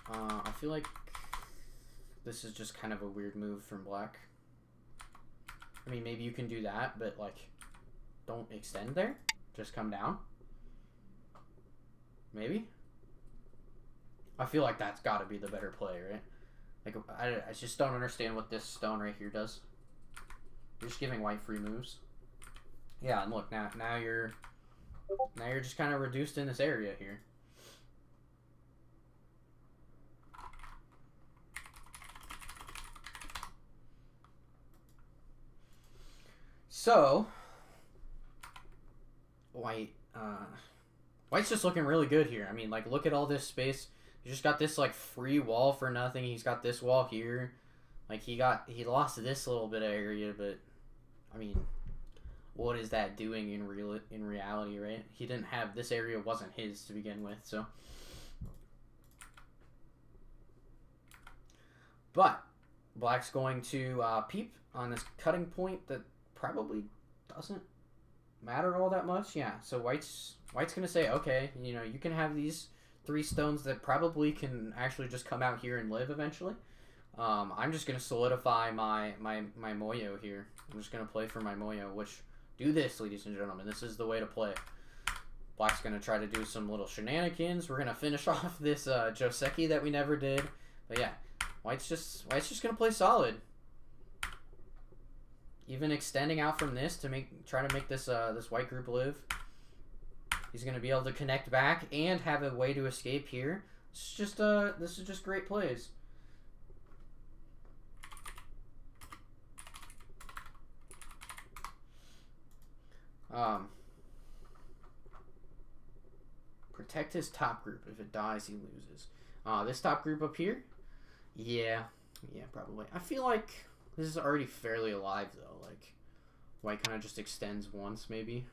I feel like this is just kind of a weird move from black. I mean, maybe you can do that, but like, don't extend there. Just come down. Maybe. I feel like that's got to be the better play, right? Like, I just don't understand what this stone right here does. You're just giving white free moves. Yeah, and look, now you're just kind of reduced in this area here. So, white's just looking really good here. I mean, like, look at all this space. You just got this, like, free wall for nothing. He's got this wall here. Like, he lost this little bit of area, but, I mean, what is that doing in reality, right? He didn't have, this area wasn't his to begin with, so. But, black's going to peep on this cutting point that probably doesn't matter all that much. Yeah, so white's gonna say, okay, you can have these 3 stones that probably can actually just come out here and live eventually. I'm just gonna solidify my Moyo here. I'm just gonna play for my Moyo, which, do this, ladies and gentlemen. This is the way to play. Black's gonna try to do some little shenanigans. We're gonna finish off this Joseki that we never did. But yeah, white's just gonna play solid. Even extending out from this to try to make this this white group live. He's gonna be able to connect back and have a way to escape here. This is just great plays. Protect his top group. If it dies, he loses. This top group up here, yeah, probably. I feel like this is already fairly alive, though. Like, white kind of just extends once, maybe.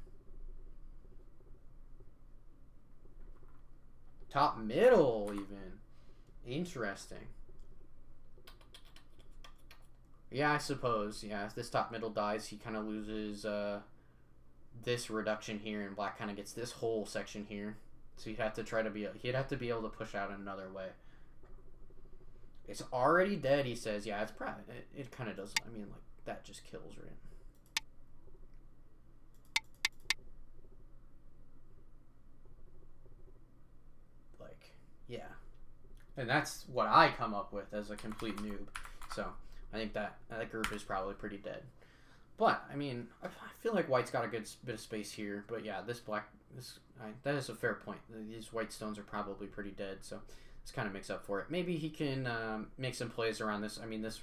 Top middle, even. Interesting. Yeah, I suppose. Yeah, if this top middle dies, he kind of loses this reduction here, and black kind of gets this whole section here. So he'd have to be able to push out another way. It's already dead, he says. Yeah, it's probably, it kind of does. I mean, like, that just kills, right? Like, yeah. And that's what I come up with as a complete noob. So, I think that group is probably pretty dead. But, I mean, I feel like white's got a good bit of space here. But, yeah, that is a fair point. These white stones are probably pretty dead, so this kind of makes up for it. Maybe he can make some plays around this. I mean, this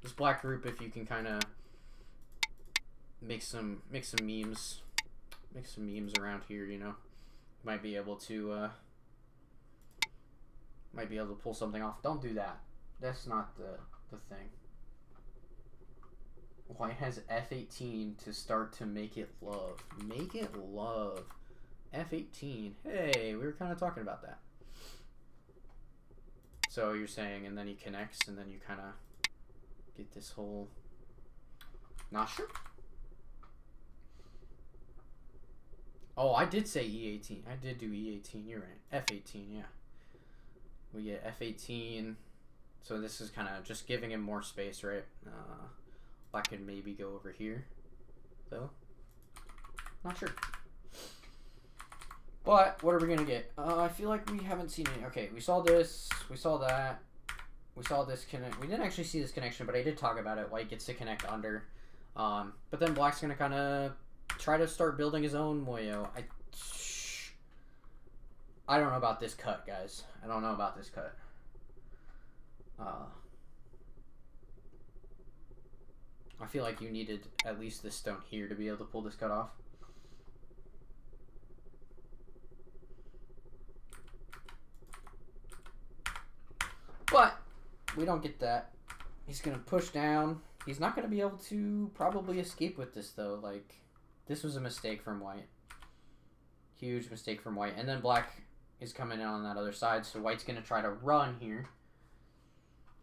this black group, if you can kind of make some memes, around here, you know, might be able to pull something off. Don't do that. That's not the thing. White has F18 to start to make it love. Make it love. F18. Hey, we were kind of talking about that. So you're saying, and then he connects, and then you kind of get this whole... Not sure. Oh, I did say E18. I did do E18. You're right. F18, yeah. We get F18. So this is kind of just giving him more space, right? Black can maybe go over here, though. Not sure. But what are we gonna get? I feel like we haven't seen any. Okay, we saw this. We saw that. We saw this connect. We didn't actually see this connection, but I did talk about it. White gets to connect under. But then Black's gonna kind of try to start building his own Moyo. I don't know about this cut, guys. I don't know about this cut. I feel like you needed at least this stone here to be able to pull this cut off. But we don't get that. He's going to push down. He's not going to be able to probably escape with this, though. Like, this was a mistake from White. Huge mistake from White. And then Black is coming in on that other side, so White's going to try to run here.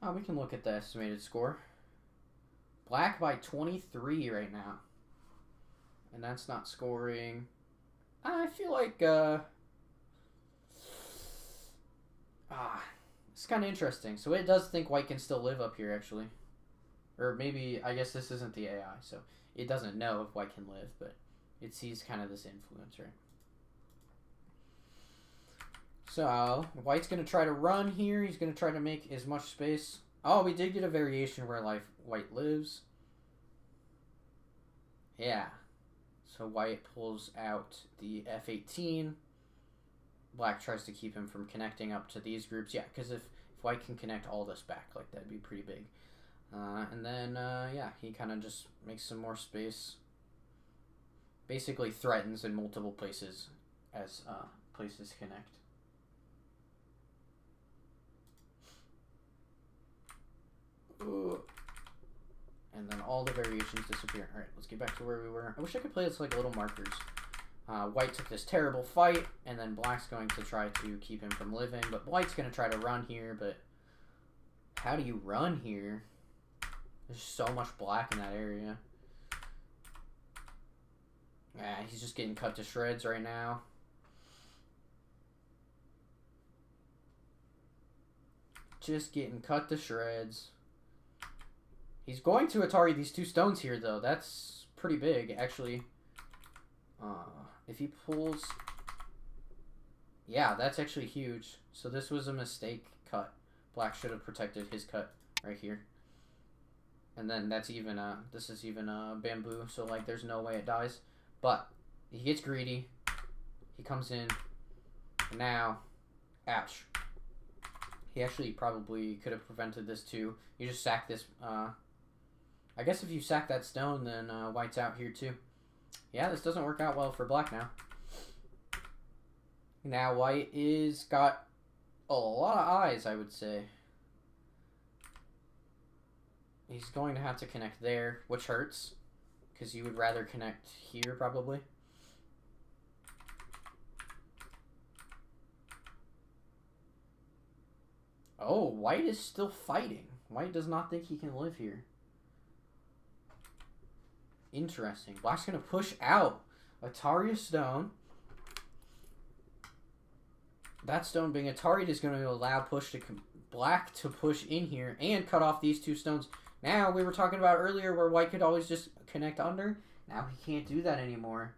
Oh, we can look at the estimated score. Black by 23 right now. And that's not scoring. I feel like, it's kind of interesting. So it does think White can still live up here, actually. Or maybe, I guess this isn't the AI, so it doesn't know if White can live, but it sees kind of this influence, right? So, White's going to try to run here. He's going to try to make as much space. Oh, we did get a variation where White lives. Yeah. So White pulls out the F18. Black tries to keep him from connecting up to these groups. Yeah, because if White can connect all this back, like, that'd be pretty big. And then, yeah, he kind of just makes some more space. Basically threatens in multiple places as places connect. Ooh. And then all the variations disappear. Alright, let's get back to where we were. I wish I could play this like little markers. White took this terrible fight, and then Black's going to try to keep him from living, but White's going to try to run here, but how do you run here? There's so much black in that area. Yeah, he's just getting cut to shreds right now. Just getting cut to shreds. He's going to Atari these two stones here, though. That's pretty big, actually. If he pulls... Yeah, that's actually huge. So this was a mistake cut. Black should have protected his cut right here. And then that's even, this is even bamboo, so, like, there's no way it dies. But he gets greedy. He comes in. Now, ouch. He actually probably could have prevented this, too. You just sack this, I guess if you sack that stone, then White's out here, too. Yeah, this doesn't work out well for Black now. Now White is got a lot of eyes, I would say. He's going to have to connect there, which hurts. Because you would rather connect here, probably. Oh, White is still fighting. White does not think he can live here. Interesting. Black's going to push out Atari stone. That stone being Atari is going to allow Black to push in here and cut off these two stones. Now, we were talking about earlier where White could always just connect under. Now he can't do that anymore.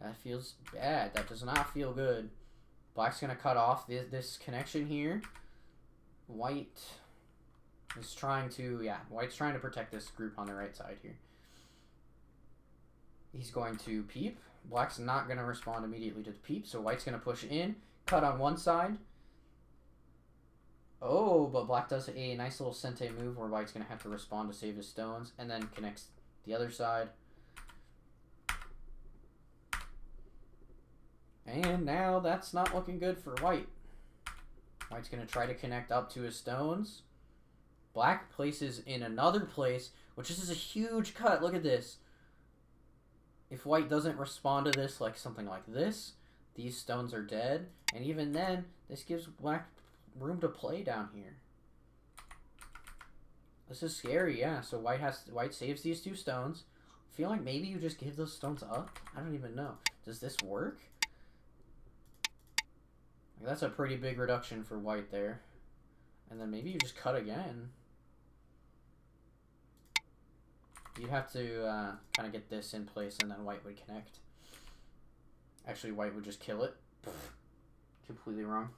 That feels bad. That does not feel good. Black's going to cut off this connection here. White is trying to, yeah, White's trying to protect this group on the right side here. He's going to peep. Black's not going to respond immediately to the peep, so White's going to push in, cut on one side. Oh, but black does a nice little sente move where white's going to have to respond to save his stones, and then connects the other side. And now that's not looking good for white. White's going to try to connect up to his stones. Black places in another place, which is a huge cut. Look at this. If white doesn't respond to this like something like this, these stones are dead. And even then, this gives black room to play down here. This is scary, yeah. So white saves these 2 stones. I feel like maybe you just give those stones up. I don't even know. Does this work? Like, that's a pretty big reduction for white there. And then maybe you just cut again. You'd have to kind of get this in place, and then white would connect. Actually, white would just kill it. Completely wrong.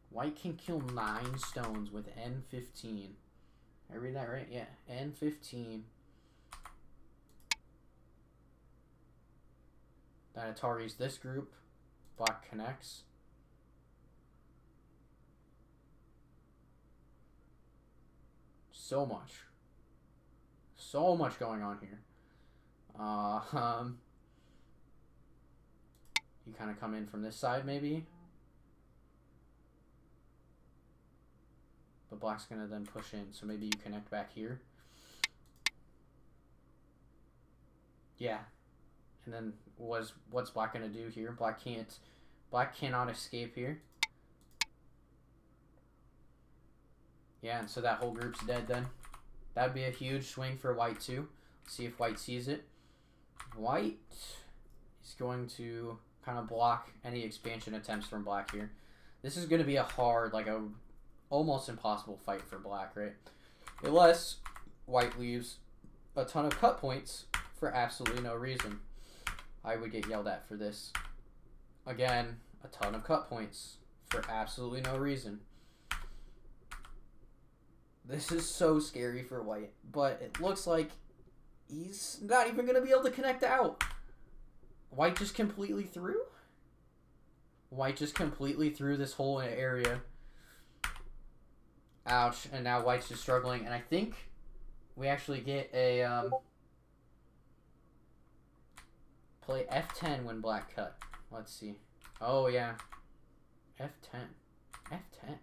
White can kill 9 stones with N15. I read that right? Yeah, N15. That Atari's this group. Black connects. So much. So much going on here. You kind of come in from this side, maybe. But black's going to then push in, so maybe you connect back here. Yeah. And then what's black going to do here? Black cannot escape here. Yeah, and so that whole group's dead then. That'd be a huge swing for white too. See if white sees it. White is going to kind of block any expansion attempts from black here. This is going to be a hard, like a almost impossible fight for black, right? Unless white leaves a ton of cut points for absolutely no reason. I would get yelled at for this. Again, a ton of cut points for absolutely no reason. This is so scary for white, but it looks like he's not even going to be able to connect out. White just completely threw? White just completely threw this whole area. Ouch, and now white's just struggling, and I think we actually get a play F10 when black cut. Let's see. Oh, yeah. F10. F10.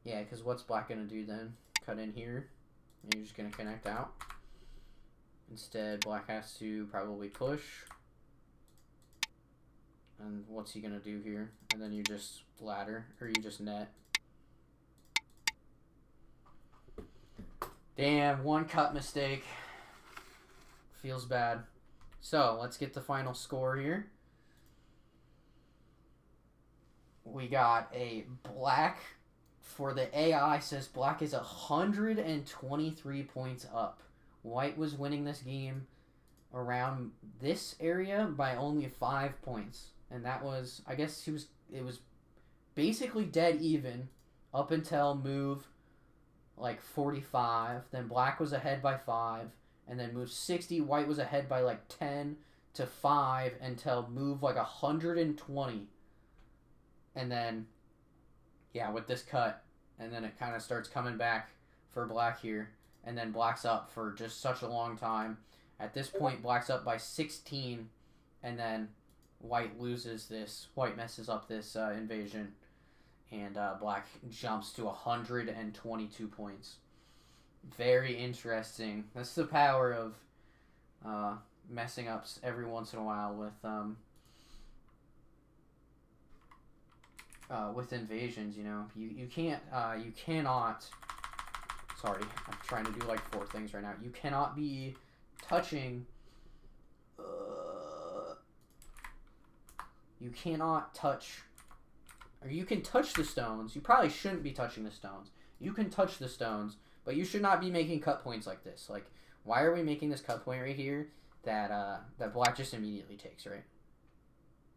Yeah, because what's black going to do then? Cut in here, and you're just going to connect out. Instead, black has to probably push. And what's he going to do here? And then you just ladder, or you just net. Damn, 1 cut mistake. Feels bad. So, let's get the final score here. We got a black... For the AI, says black is 123 points up. White was winning this game around this area by only 5 points. And that was, I guess it was basically dead even up until move like 45. Then black was ahead by 5. And then move 60, white was ahead by like 10 to 5 until move like 120. And then... yeah, with this cut, and then it kind of starts coming back for black here, and then black's up for just such a long time. At this point, black's up by 16, and then white loses this. White messes up this invasion, and black jumps to 122 points. Very interesting. That's the power of messing up every once in a while with invasions, you know. You cannot, sorry, I'm trying to do like 4 things right now. You cannot be touching, you cannot touch, or you can touch the stones. You probably shouldn't be touching the stones. You can touch the stones, but you should not be making cut points like this. Like, why are we making this cut point right here that black just immediately takes, right?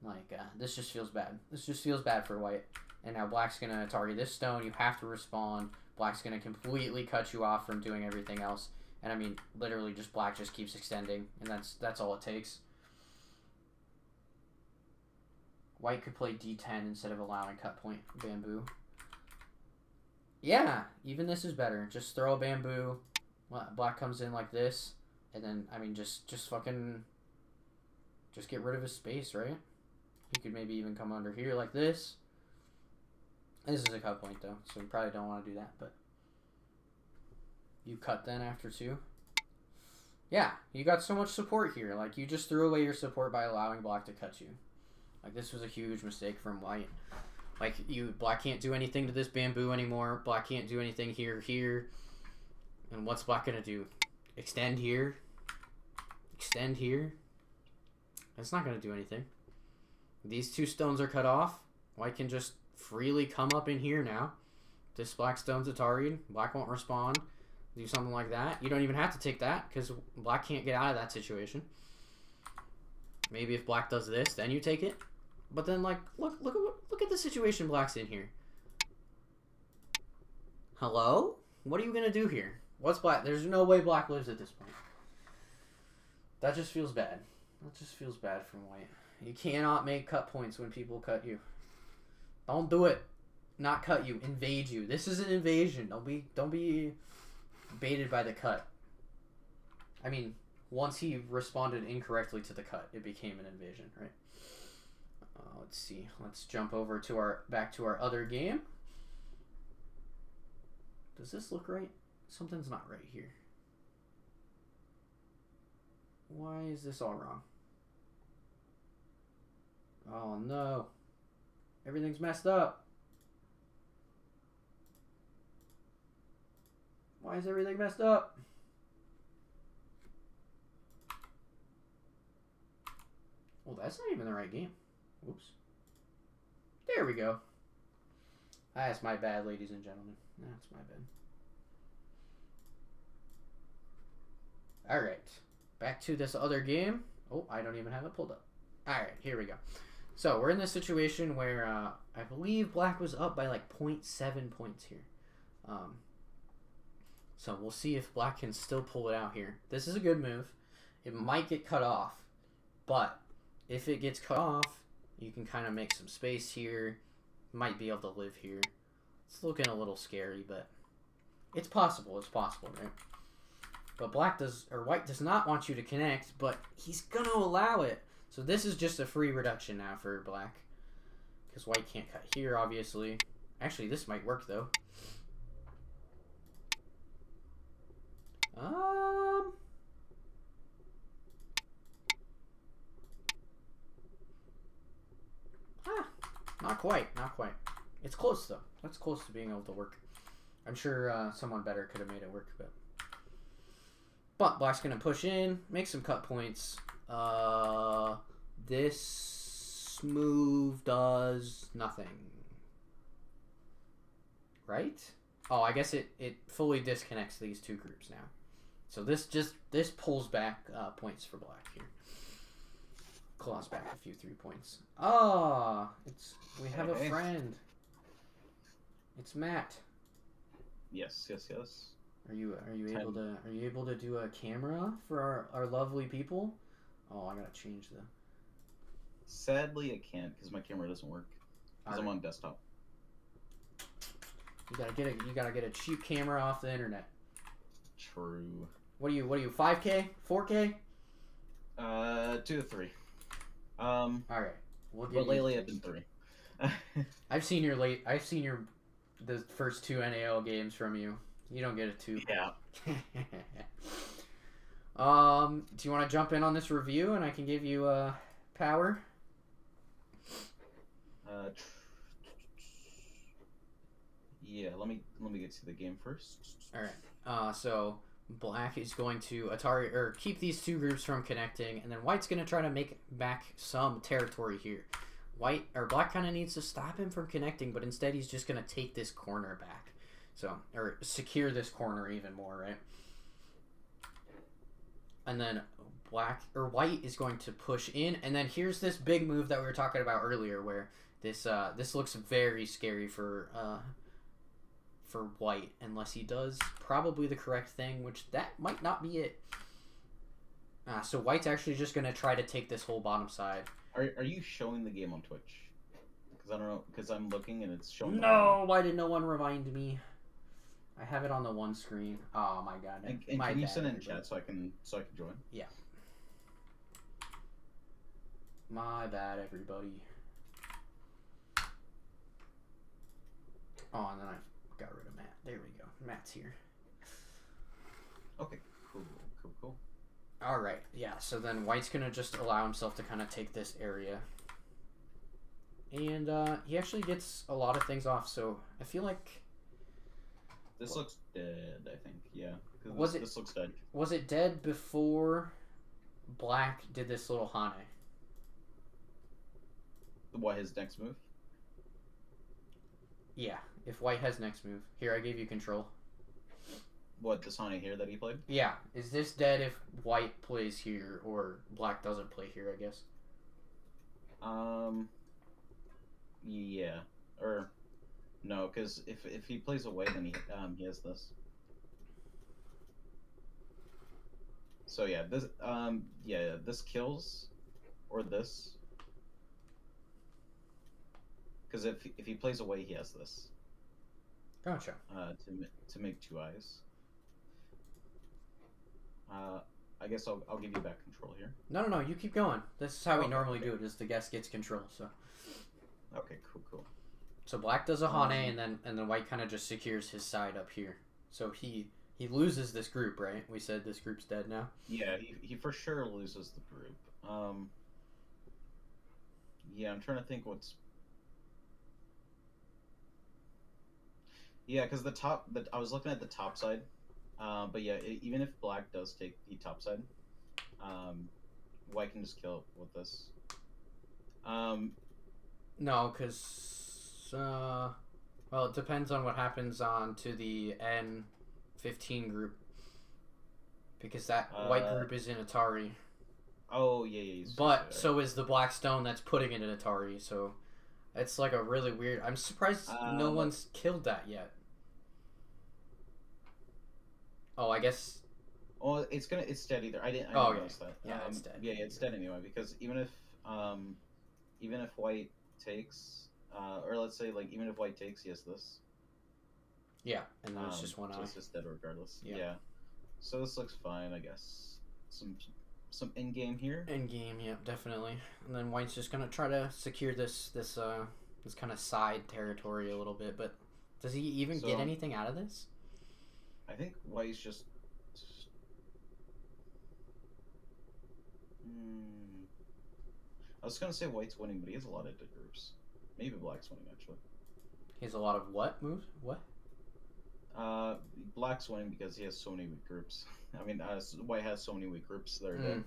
Like, this just feels bad. This just feels bad for white. And now black's going to target this stone. You have to respond. Black's going to completely cut you off from doing everything else. And, I mean, literally just black just keeps extending. And that's all it takes. white could play d10 instead of allowing cut point bamboo. Yeah, even this is better. Just throw a bamboo. Black comes in like this, and then I mean just fucking just get rid of his space, right? He could maybe even come under here like this. This is a cut point though, so you probably don't want to do that, but you cut then after 2. Yeah, you got so much support here. Like, you just threw away your support by allowing black to cut you. Like, this was a huge mistake from white. Like, black can't do anything to this bamboo anymore. Black can't do anything here. And what's black gonna do? Extend here? Extend here? That's not gonna do anything. These 2 stones are cut off. White can just freely come up in here now. This black stone's Atari'd. Black won't respond. Do something like that. You don't even have to take that because black can't get out of that situation. Maybe if black does this, then you take it. But then, like, look at the situation black's in here. Hello? What are you gonna do here? What's black? There's no way black lives at this point. That just feels bad. That just feels bad from white. You cannot make cut points when people cut you. Don't do it. Not cut you. Invade you. This is an invasion. Don't be baited by the cut. I mean, once he responded incorrectly to the cut, it became an invasion, right? Let's see. Let's jump over to back to our other game. Does this look right? Something's not right here. Why is this all wrong? Oh no. Everything's messed up. Why is everything messed up? Well, that's not even the right game. Oops. There we go. That's my bad, ladies and gentlemen. That's my bad. Alright. Back to this other game. Oh, I don't even have it pulled up. Alright, here we go. So, we're in this situation where I believe black was up by like 0.7 points here. So we'll see if black can still pull it out here. This is a good move. It might get cut off, but if it gets cut off, you can kind of make some space here. Might be able to live here. It's looking a little scary, but it's possible. It's possible, right? But white does not want you to connect, but he's gonna allow it. So this is just a free reduction now for black, because white can't cut here, obviously. Actually, this might work though. Not quite, not quite. It's close though. That's close to being able to work. I'm sure someone better could have made it work, but black's gonna push in, make some cut points. This move does nothing, right? Oh, I guess it fully disconnects these 2 groups now. So this pulls back points for black here. Claws back a few 3 points. Ah, we have a friend. It's Matt. Yes. Are you able to do a camera for our lovely people? Oh, I gotta change the. Sadly, I can't because my camera doesn't work. Because I'm on desktop. You gotta get a cheap camera off the internet. True. What are you? 5K? 4K? 2 to 3. All right. But lately I've been 3. I've seen the first 2 NAOL games from you. You don't get a 2. Yeah. Do you want to jump in on this review and I can give you power? Yeah, let me get to the game first. All right. So black is going to keep these 2 groups from connecting, and then white's going to try to make back some territory here. Black kind of needs to stop him from connecting, but instead he's just going to take this corner back. Or secure this corner even more, right? And then white is going to push in, and then here's this big move that we were talking about earlier, where this looks very scary for white, unless he does probably the correct thing, which that might not be it. So white's actually just going to try to take this whole bottom side. Are you showing the game on Twitch? Because I don't know. Because I'm looking and it's showing. No, why did no one remind me? I have it on the one screen. Oh my god. And my can you bad, send it in everybody. chat so I can join? Yeah. My bad, everybody. Oh, and then I got rid of Matt. There we go. Matt's here. Okay. Cool. All right. Yeah. So then White's gonna just allow himself to kind of take this area, and he actually gets a lot of things off. So I feel like This looks dead. I think. Yeah. This looks dead. Was it dead before Black did this little Hane? What, his next move? Yeah. If White has next move, here I gave you control. What, this Hane here that he played? Yeah. Is this dead if White plays here or Black doesn't play here? I guess. Yeah. Or no, because if he plays away, then he has this. So yeah, this kills, or this. Because if he plays away, he has this. Gotcha. To make 2 eyes. I guess I'll give you back control here. No. You keep going. This is how we normally do it. Is the guest gets control. So. Okay. Cool. So Black does a Hane, and then White kind of just secures his side up here. So he loses this group, right? We said this group's dead now. Yeah, he for sure loses the group. Yeah, I'm trying to think what's. Yeah, because I was looking at the top side, but yeah, even if Black does take the top side, White can just kill it with this. No, because well, it depends on what happens on to the N15 group, because that White group is in Atari. Oh yeah. But so is the Black Stone that's putting it in Atari. So it's like a really weird. I'm surprised no one's killed that yet. Oh, I guess. Well, it's dead either. I didn't notice that. Yeah, it's dead. Yeah, it's dead anyway, because even if White takes, or let's say like even if White takes, he has this. Yeah, and then it's just one eye. So it's just dead regardless. Yeah. Yeah. So this looks fine, I guess. Some in game here. In game, yeah, definitely. And then White's just gonna try to secure this kind of side territory a little bit. But does he even get anything out of this? I think White's just. I was gonna say White's winning, but he has a lot of dead groups. Maybe Black's winning actually. He has a lot of what moves? What? Black's winning because he has so many weak groups. I mean, White has so many weak groups that are dead.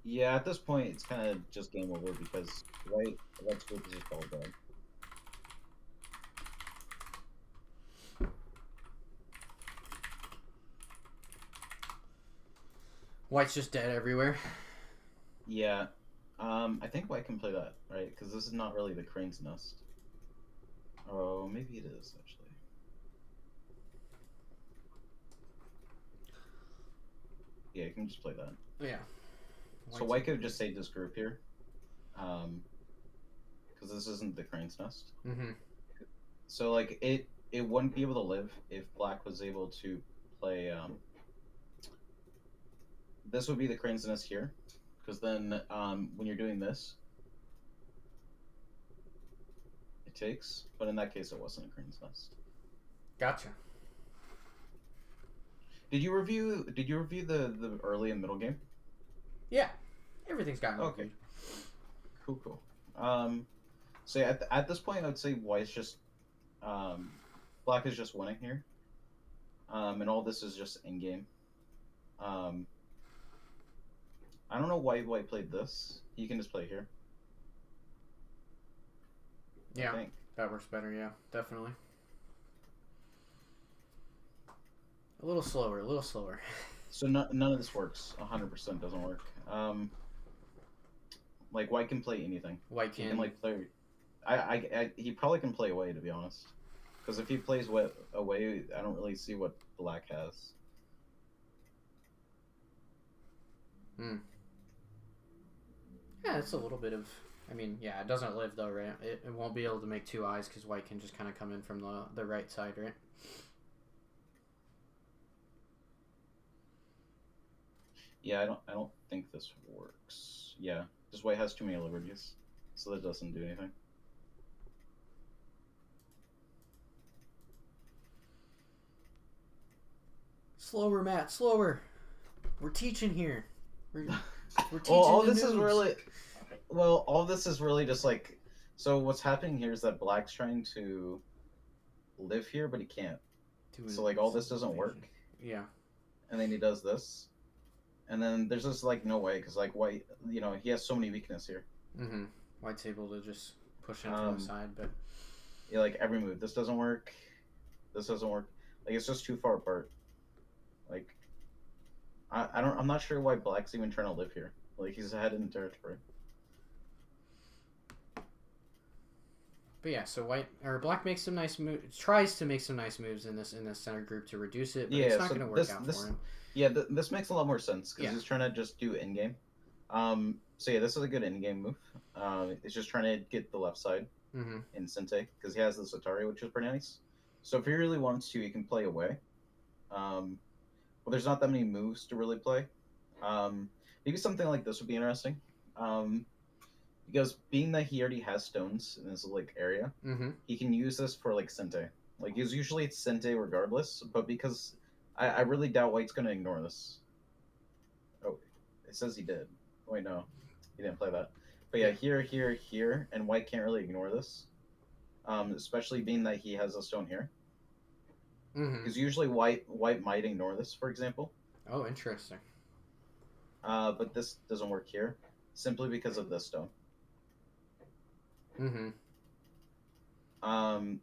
Yeah, at this point, it's kind of just game over because White's group is just all dead. White's just dead everywhere. Yeah. I think White can play that, right? Because this is not really the Crane's Nest. Oh, maybe it is, actually. Yeah, you can just play that. Yeah. So White could have just saved this group here. Because this isn't the Crane's Nest. Mm-hmm. So, like, it wouldn't be able to live if Black was able to play, this would be the Crane's Nest here. Because then, when you're doing this, it takes. But in that case, it wasn't a Crane's Nest. Gotcha. Did you review the early and middle game? Yeah, everything's gotten okay. Cool. So yeah, at this point, I would say White's just, Black is just winning here, and all this is just in game. I don't know why White played this. He can just play here. Yeah, that works better. Yeah, definitely. A little slower. So none of this works. 100% doesn't work. Like White can play anything. White can. He can like play. He probably can play away, to be honest. Because if he plays away, I don't really see what Black has. Hmm. Yeah, it's a little bit of. I mean, yeah, it doesn't live though, right? It won't be able to make two eyes because white can just kind of come in from the right side, right? Yeah, I don't think this works. Yeah, this white has too many liberties, so that doesn't do anything. Slower, Matt. Slower. We're teaching here. We're, we're Well, teaching all the this is noobs. really, well, all this is really just like, so what's happening here is that Black's trying to live here, but he can't. So like all this doesn't Invasion. work, Yeah. and then he does this, and then there's just like no way because like white, he has so many weakness here. Mm-hmm. White's able to just push in from the Um, side, but yeah, like every move, this doesn't work, this doesn't work. Like it's just too far apart. Like I'm not sure why Black's even trying to live here. Like he's ahead in territory. but yeah. So white or black makes some nice moves. Tries to make some nice moves in this center group to reduce it, but it's Yeah, not so going to work this out this for him. yeah this makes a lot more sense because Yeah. he's trying to just do in game. So yeah, this is a good in game move. It's just trying to get the left side Mm-hmm. in Sente because he has this Atari, which is pretty nice. So if he really wants to, he can play away. Well, there's not that many moves to really play. Maybe something like this would be interesting. Um, because being that he already has stones in his like area, Mm-hmm. he can use this for like Sente. Like usually it's Sente regardless, but because I really doubt White's gonna ignore this. Oh, it says he did. Wait, no, he didn't play that. But yeah, Yeah. here, here, here, and White can't really ignore this. Especially being that he has a stone here. Mm-hmm. Because usually White might ignore this, for example. Oh, interesting. But this doesn't work here, simply because of this stone. Mm-hmm. Um,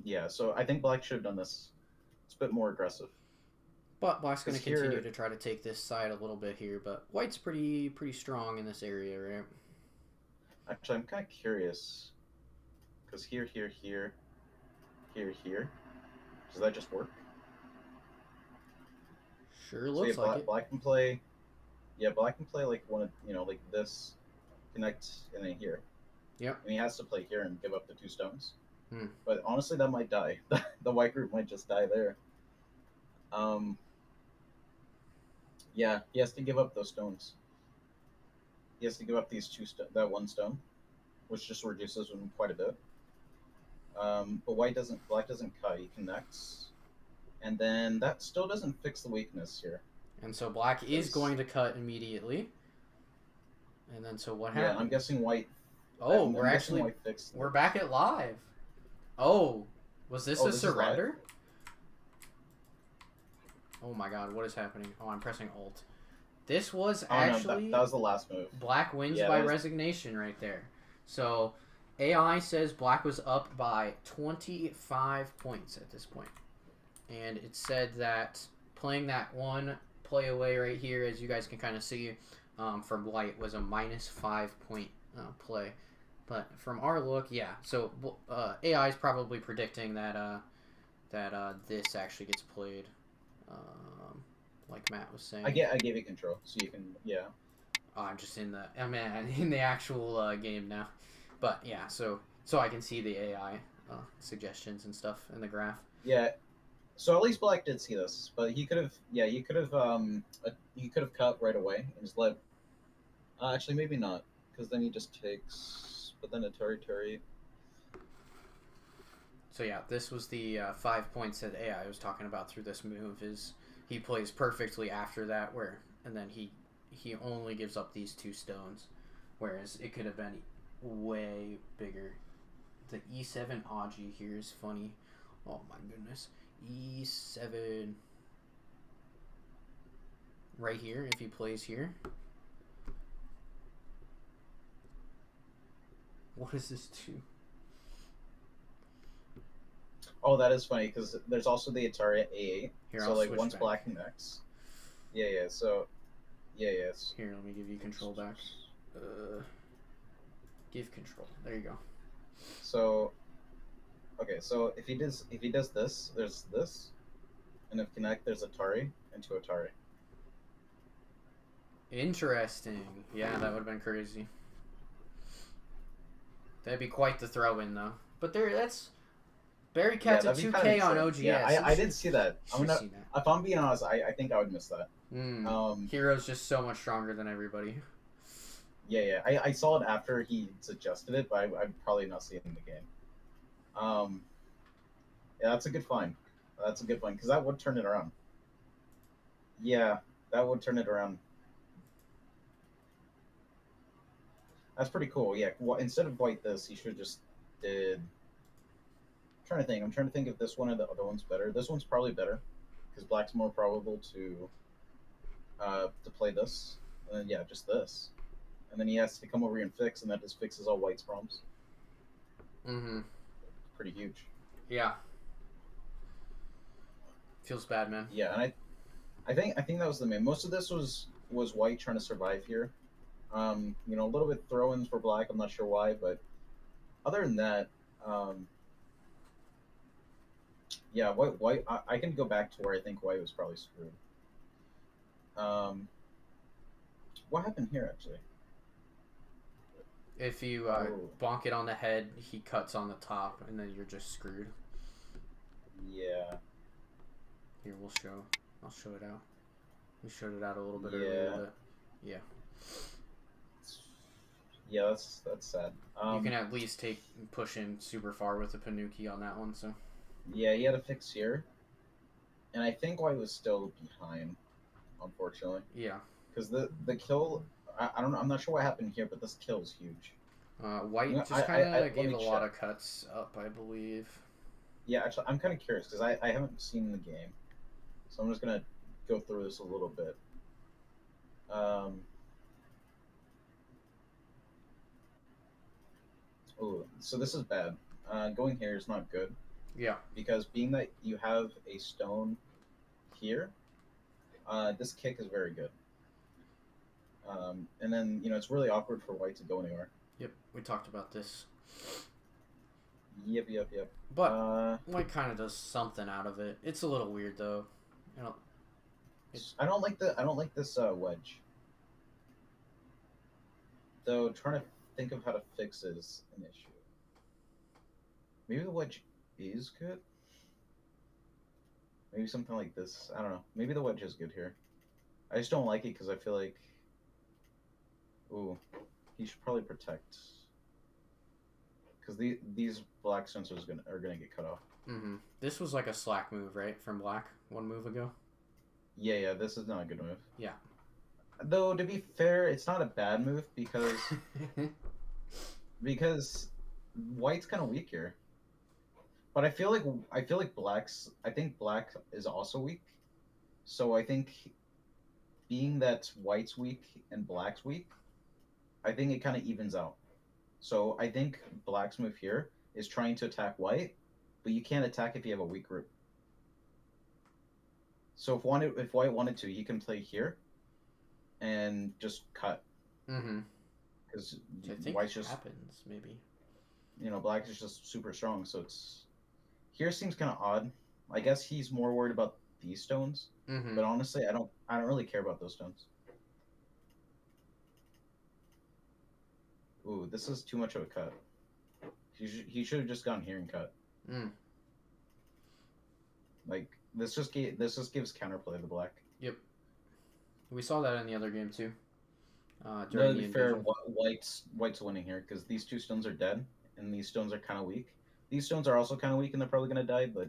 yeah, so I think Black should have done this. It's a bit more aggressive. But black's going Because to continue here, to try to take this side a little bit here, but white's pretty strong in this area, right? actually, I'm kind of curious. Because here, here, here, here, here. Does that just work? Sure So yeah, looks like it. Black can play. Yeah, Black can play like one of like this, connect, and then here. Yep. And he has to play here and give up the two stones. Hmm. But honestly, that might die. The white group might just die there. Um, yeah, he has to give up those stones. He has to give up these that one stone, which just reduces him quite a bit. But Black doesn't cut. He connects, and then that still doesn't fix the weakness here. And so black is Because going to cut immediately. And then so what yeah, happens? I'm guessing White. Oh, I'm guessing White fixed. we're back at live. Oh, was this Oh, a this is live? surrender? Oh my god, what is happening? Oh, I'm pressing Alt. This was Oh no, actually that was the last move. black wins Yeah, by that was... resignation right there. So AI says black was up by 25 points at this point. And it said that playing that one play away right here, as you guys can kind of see from white, was a -5 point play. But from our look, yeah. So AI is probably predicting that this actually gets played, like Matt was saying. I gave you control, so you can I'm just in in the actual game now, but yeah. So I can see the AI suggestions and stuff in the graph. yeah. So at least Black did see this, but he could have he could have cut right away and just let. Actually, maybe not, because then he just takes. But then a Turi. So yeah, this was the 5 points that AI was talking about through this move. Is he plays perfectly after that, and then he only gives up these two stones, whereas it could have been way bigger. The E7 Aji here is funny. Oh my goodness, E7 right here. If he plays here, what does this do? Oh, that is funny because there's also the Atari at A8. Here, so I'll like switch once back. Black connects. Yeah. So yes. Here, let me give you control back. Give control. There you go. So okay, so if he does this, there's this, and if connect, there's Atari and two Atari. Interesting. Yeah, that would have been crazy. That'd be quite the throw-in, though. But that's Barry Yeah, Cat's a that'd be kind of 2K on insane. Yeah, OGS. I did see that. You should have seen that. If I'm being honest, I think I would miss that. Hero's just so much stronger than everybody. Yeah. I saw it after he suggested it, but I'd probably not see it in the game. Um, yeah, that's a good find. That's a good find because that would turn it around. Yeah, that would turn it around. That's pretty cool. Yeah, instead of white this, he should have just did. Trying to think. I'm trying to think if this one or the other one's better. This one's probably better because black's more probable to play this, and then yeah, just this, and then he has to come over here and fix, and that just fixes all white's problems. Mm-hmm. It's pretty huge. Yeah. Feels bad, man. Yeah, and I think that was the main. Most of this was white trying to survive here. You know, a little bit throw-ins for black. I'm not sure why, but other than that, yeah, white. I can go back to where I think white was probably screwed. What happened here actually? If you bonk it on the head, he cuts on the top, and then you're just screwed. Yeah. Here, I'll show it out. We showed it out a little bit earlier, but yeah. Yeah, that's sad. You can at least push in super far with the Panuki on that one, so. Yeah, he had a fix here. And I think white was still behind, unfortunately. Yeah. Because the kill, I don't know, I'm not sure what happened here, but this kill is huge. White just kind of gave a lot of cuts up, I believe. Yeah, actually, I'm kind of curious because I haven't seen the game. So I'm just going to go through this a little bit. Oh, so this is bad. Going here is not good. Yeah. Because being that you have a stone here, this kick is very good. And then, you know, it's really awkward for white to go anywhere. Yep, we talked about this. Yep. But white kind of does something out of it. It's a little weird though. I don't like this wedge. Though trying to think of how to fix is an issue. Maybe the wedge is good. Maybe something like this. I don't know. Maybe the wedge is good here. I just don't like it because I feel like, ooh, he should probably protect. Because these black sensors are gonna get cut off. Mm-hmm. This was like a slack move, right, from black one move ago. Yeah. This is not a good move. Yeah. Though to be fair, it's not a bad move because because white's kind of weak here. But I feel like black's. I think black is also weak. So I think, being that white's weak and black's weak, I think it kind of evens out. So I think black's move here is trying to attack white, but you can't attack if you have a weak group. So if white wanted to, he can play here, and just cut. Mm-hmm. Because white's just happens maybe. You know, black is just super strong, so it's. Here seems kind of odd. I guess he's more worried about these stones, but honestly, I don't really care about those stones. Ooh, this is too much of a cut. He should have just gone here and cut. Like this just gives counterplay to black. Yep. We saw that in the other game too. To be fair, white's winning here because these two stones are dead, and these stones are kind of weak. These stones are also kind of weak, and they're probably gonna die. But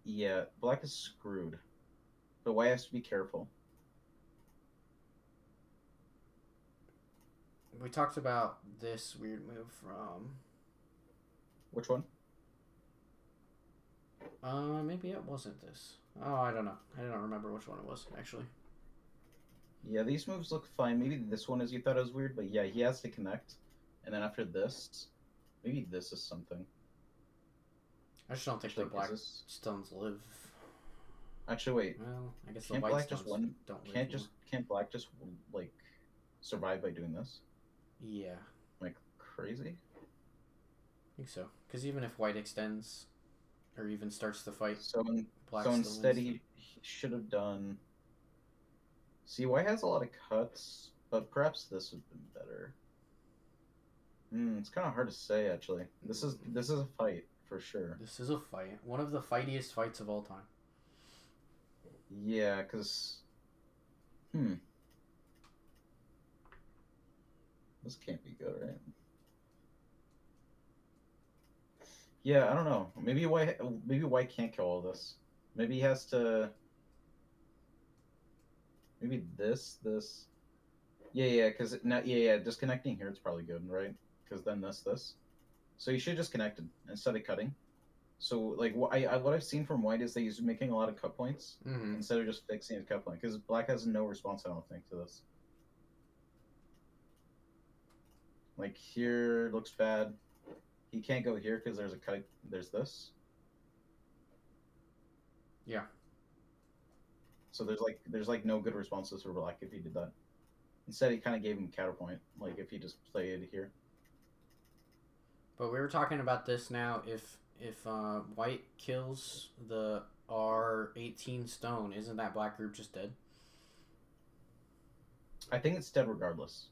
yeah, black is screwed. But white has to be careful. We talked about this weird move from. Which one? Maybe it wasn't this. Oh, I don't know. I don't remember which one it was actually. Yeah, these moves look fine. Maybe this one is you thought it was weird, but yeah, he has to connect, and then after this, maybe this is something. I just don't think the black stones live. Actually, wait. Well, I guess the white stones don't live. Can't black just like survive by doing this? Yeah. Like crazy? I think so. Because even if white extends, or even starts the fight, black. So instead, he should have done See, white has a lot of cuts, but perhaps this would have been better. It's kind of hard to say actually. This is a fight for sure. This is a fight. One of the fightiest fights of all time. Yeah, cause this can't be good, right? Yeah, I don't know. Maybe white can't kill all this. Maybe he has to. Maybe this. Yeah, because yeah. Disconnecting here, it's probably good, right? Because then this. So you should just connect it instead of cutting. So like what I've seen from white is that he's making a lot of cut points Mm-hmm. instead of just fixing his cut point. Because black has no response, I don't think, to this. Like here looks bad. He can't go here because there's a cut. There's this. Yeah. So there's no good responses for black if he did that. Instead, he kind of gave him counterpoint, like if he just played here. But we were talking about this now. If white kills the R18 stone, isn't that black group just dead? I think it's dead regardless,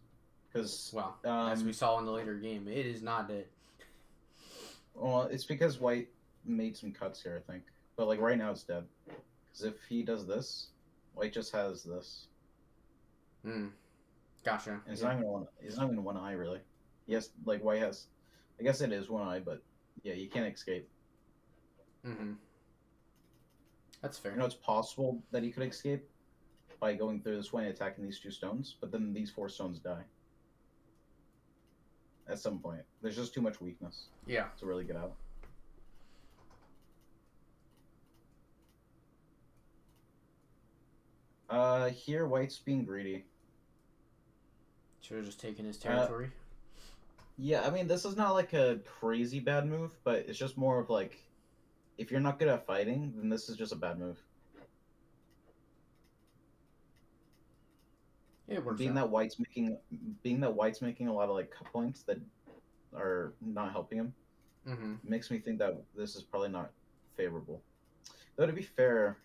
because Well, as we saw in the later game, it is not dead. well, it's because white made some cuts here, I think. But like right now, it's dead. Because if he does this, white just has this. Gotcha. And it's not even one. It's not even one eye really. Yes, like white has. I guess it is one eye, but yeah, you can't escape. Mm-hmm. That's fair. You know, it's possible that he could escape by going through this way and attacking these two stones, but then these 4 stones die at some point. There's just too much weakness. Yeah. To really get out. Here white's being greedy. Should have just taken his territory. Yeah, I mean this is not like a crazy bad move, but it's just more of like, if you're not good at fighting, then this is just a bad move. Yeah, it works Being out. that white's making a lot of like cut points that are not helping him, makes me think that this is probably not favorable. Though to be fair,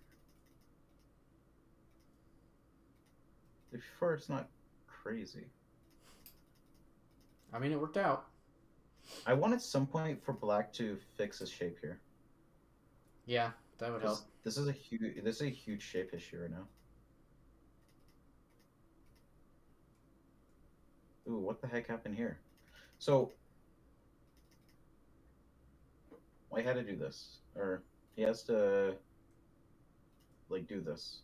it's not crazy. I mean, it worked out. I want at some point for black to fix his shape here. Yeah, that would help. This is a huge shape issue right now. Ooh, what the heck happened here? So white had to do this, or he has to like do this.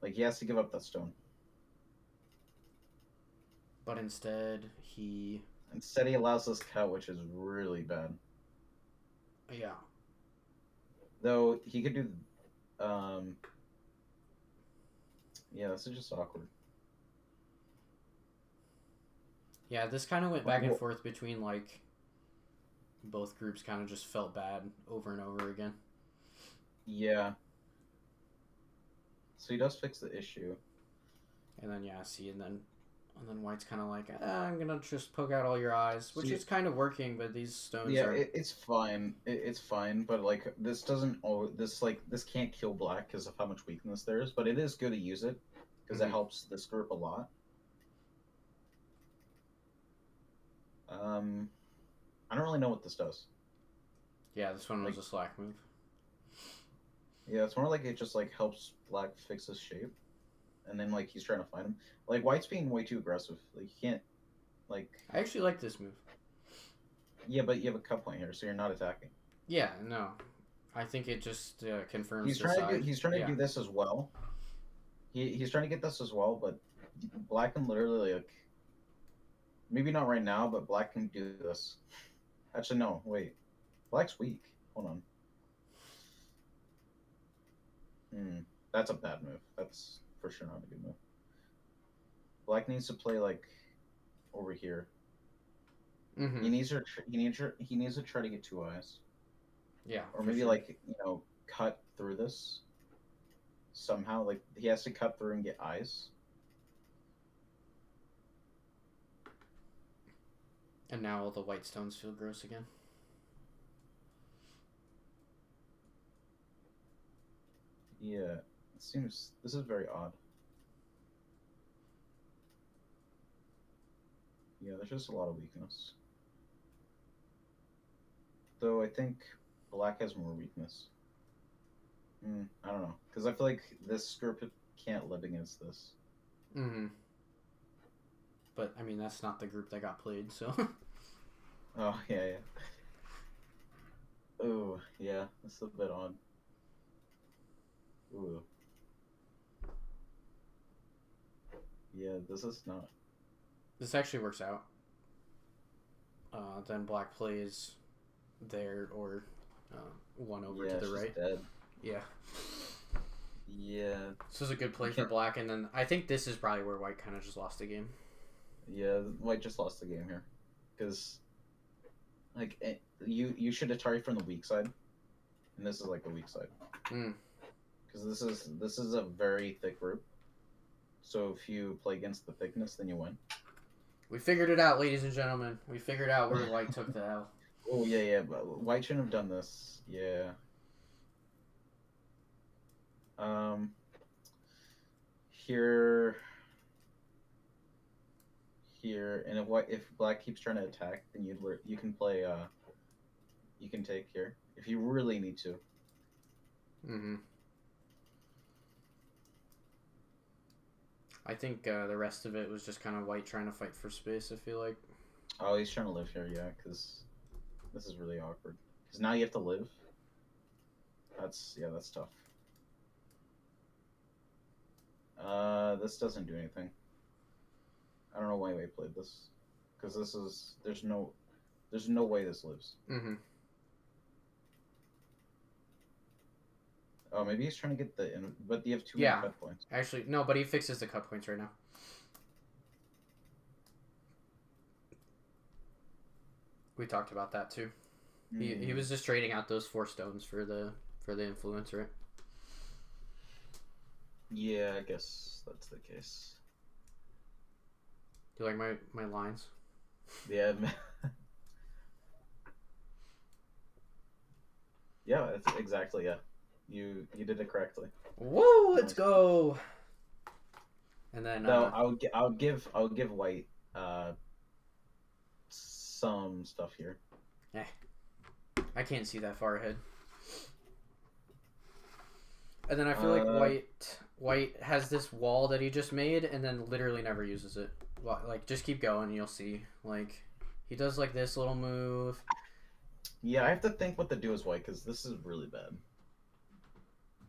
Like he has to give up that stone. But instead he allows this cut, which is really bad. Yeah. Though he could do yeah, this is just awkward. Yeah, this kind of went back and forth between like both groups kind of just felt bad over and over again. Yeah. So he does fix the issue. And then yeah, see, and then white's kind of like, I'm gonna just poke out all your eyes, which is kind of working, but these stones are. It's fine. It's fine, but like this doesn't. This can't kill black because of how much weakness there is. But it is good to use it because it helps this group a lot. I don't really know what this does. Yeah, this one was a slack move. Yeah, it's more like it just like helps black fix his shape, and then like he's trying to find him. Like white's being way too aggressive. Like you can't. Like I actually like this move. Yeah, but you have a cut point here, so you're not attacking. Yeah, no, I think it just confirms. He's trying to do this as well. He's trying to get this as well, but black can literally like. Maybe not right now, but black can do this. Actually, no. Wait, black's weak. Hold on. That's a bad move. That's for sure not a good move. Black needs to play like over here. He needs to try to get 2 eyes. Yeah. Or maybe like cut through this somehow. Like he has to cut through and get eyes. And now all the white stones feel gross again. Yeah, it seems this is very odd. Yeah, there's just a lot of weakness. Though I think black has more weakness. I don't know, because I feel like this group can't live against this. Mm-hmm. But I mean, that's not the group that got played, so. Oh yeah, yeah. Oh yeah, that's a bit odd. Ooh, yeah, this is not. This actually works out. Then black plays there or one over to Yeah, the she's right. dead. Yeah. Yeah, This was a good play you for can't. black, and then I think this is probably where white kind of just lost the game. Yeah, White just lost the game here, because like you should Atari from the weak side, and this is like the weak side. Mm. Because this is a very thick group. So if you play against the thickness, then you win. We figured it out, ladies and gentlemen. We figured out where white took the L. Oh yeah, yeah. But White shouldn't have done this. Yeah. Um. Here, here, and if Black keeps trying to attack, then you can play. You can take here if you really need to. Mm-hmm. I think the rest of it was just kind of white trying to fight for space, I feel like. Oh, he's trying to live here. Yeah, because this is really awkward. Because now you have to live. That's tough. This doesn't do anything. I don't know why we played this, because there's no way this lives. Mm-hmm. Oh, maybe he's trying to get but you have too many Yeah. cut points. Actually, no, but he fixes the cut points right now. We talked about that too. He was just trading out those 4 stones for the influence, right? Yeah, I guess that's the case. Do you like my lines? Yeah. Yeah, it's exactly, yeah. You did it correctly. Whoa, let's Nice. go. And then No, I would give White some stuff here. I can't see that far ahead. And then I feel like white has this wall that he just made and then literally never uses it. Like just keep going and you'll see. Like he does like this little move. Yeah, I have to think what to do as White because this is really bad.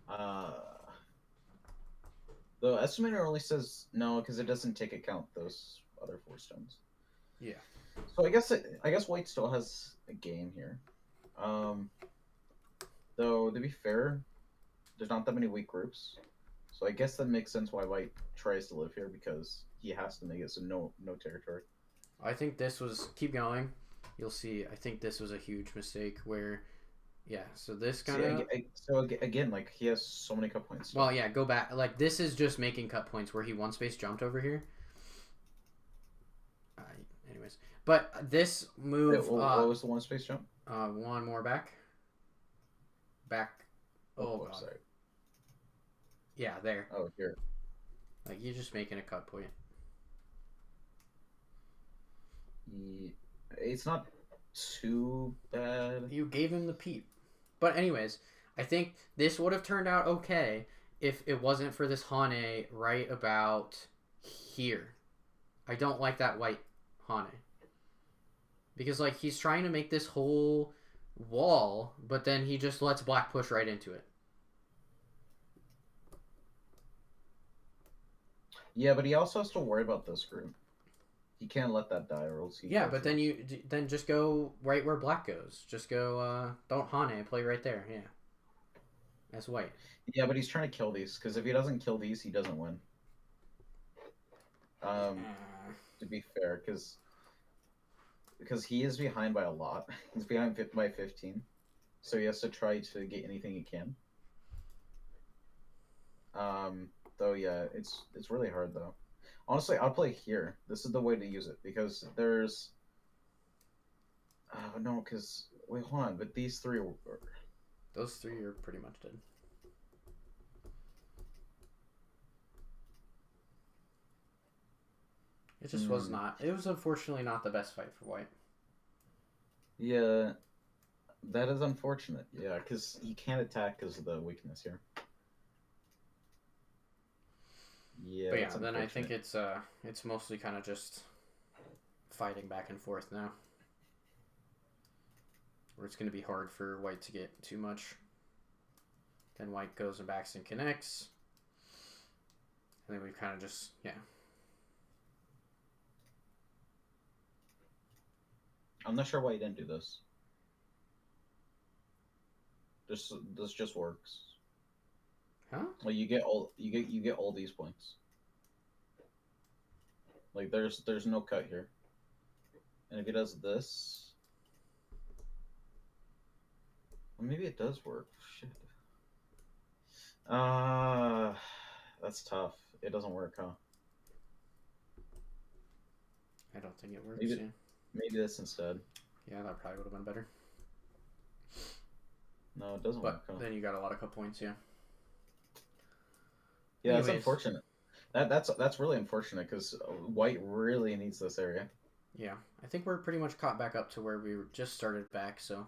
Uh, the estimator only says no because it doesn't take account those other 4 stones. Yeah. So I guess White still has a game here. Though to be fair, there's not that many weak groups, so I guess that makes sense why White tries to live here because he has to make it so no territory. I think this was keep going. You'll see. I think this was a huge mistake where, yeah. So this kind of. So again, like he has so many cut points. Well, yeah. Go back. Like this is just making cut points where he one space jumped over here. Anyways, but this move. Wait, what was the one space jump? One more back. Back. Oh god. Sorry. Yeah, there. Oh, here. Like you're just making a cut point. It's not too bad. You gave him the peep. But anyways, I think this would have turned out okay if it wasn't for this Hane right about here. I don't like that white Hane. Because like he's trying to make this whole wall, but then he just lets black push right into it. Yeah, but he also has to worry about this group. He can't let that die, or else he. Yeah, but then just go right where black goes. Just go. Don't Hane, play right there. Yeah, that's white. Yeah, but he's trying to kill these because if he doesn't kill these, he doesn't win. To be fair, because he is behind by a lot. He's behind by 15, so he has to try to get anything he can. Though yeah, it's really hard though. Honestly, I'll play here. This is the way to use it because there's. No, because wait, hold on. But these 3 Those 3 are pretty much dead. It just was not. It was unfortunately not the best fight for white. Yeah, that is unfortunate. Yeah, because you can't attack because of the weakness here. Yeah, But yeah, that's then I think unfortunate. it's mostly kind of just fighting back and forth now. Where it's going to be hard for white to get too much. Then white goes and backs and connects. And then we kind of just, yeah. I'm not sure why you didn't do this. This just works. Huh? Well, you get all these points. Like there's no cut here. And if he does this, well, maybe it does work. Shit. Uh that's tough. It doesn't work, huh? I don't think it works, Maybe yeah. maybe this instead. Yeah, that probably would have been better. No, it doesn't But work, huh? then you got a lot of cut points, yeah. Yeah, it's Anyways, unfortunate. That's really unfortunate because white really needs this area. yeah. I think we're pretty much caught back up to where we just started back, so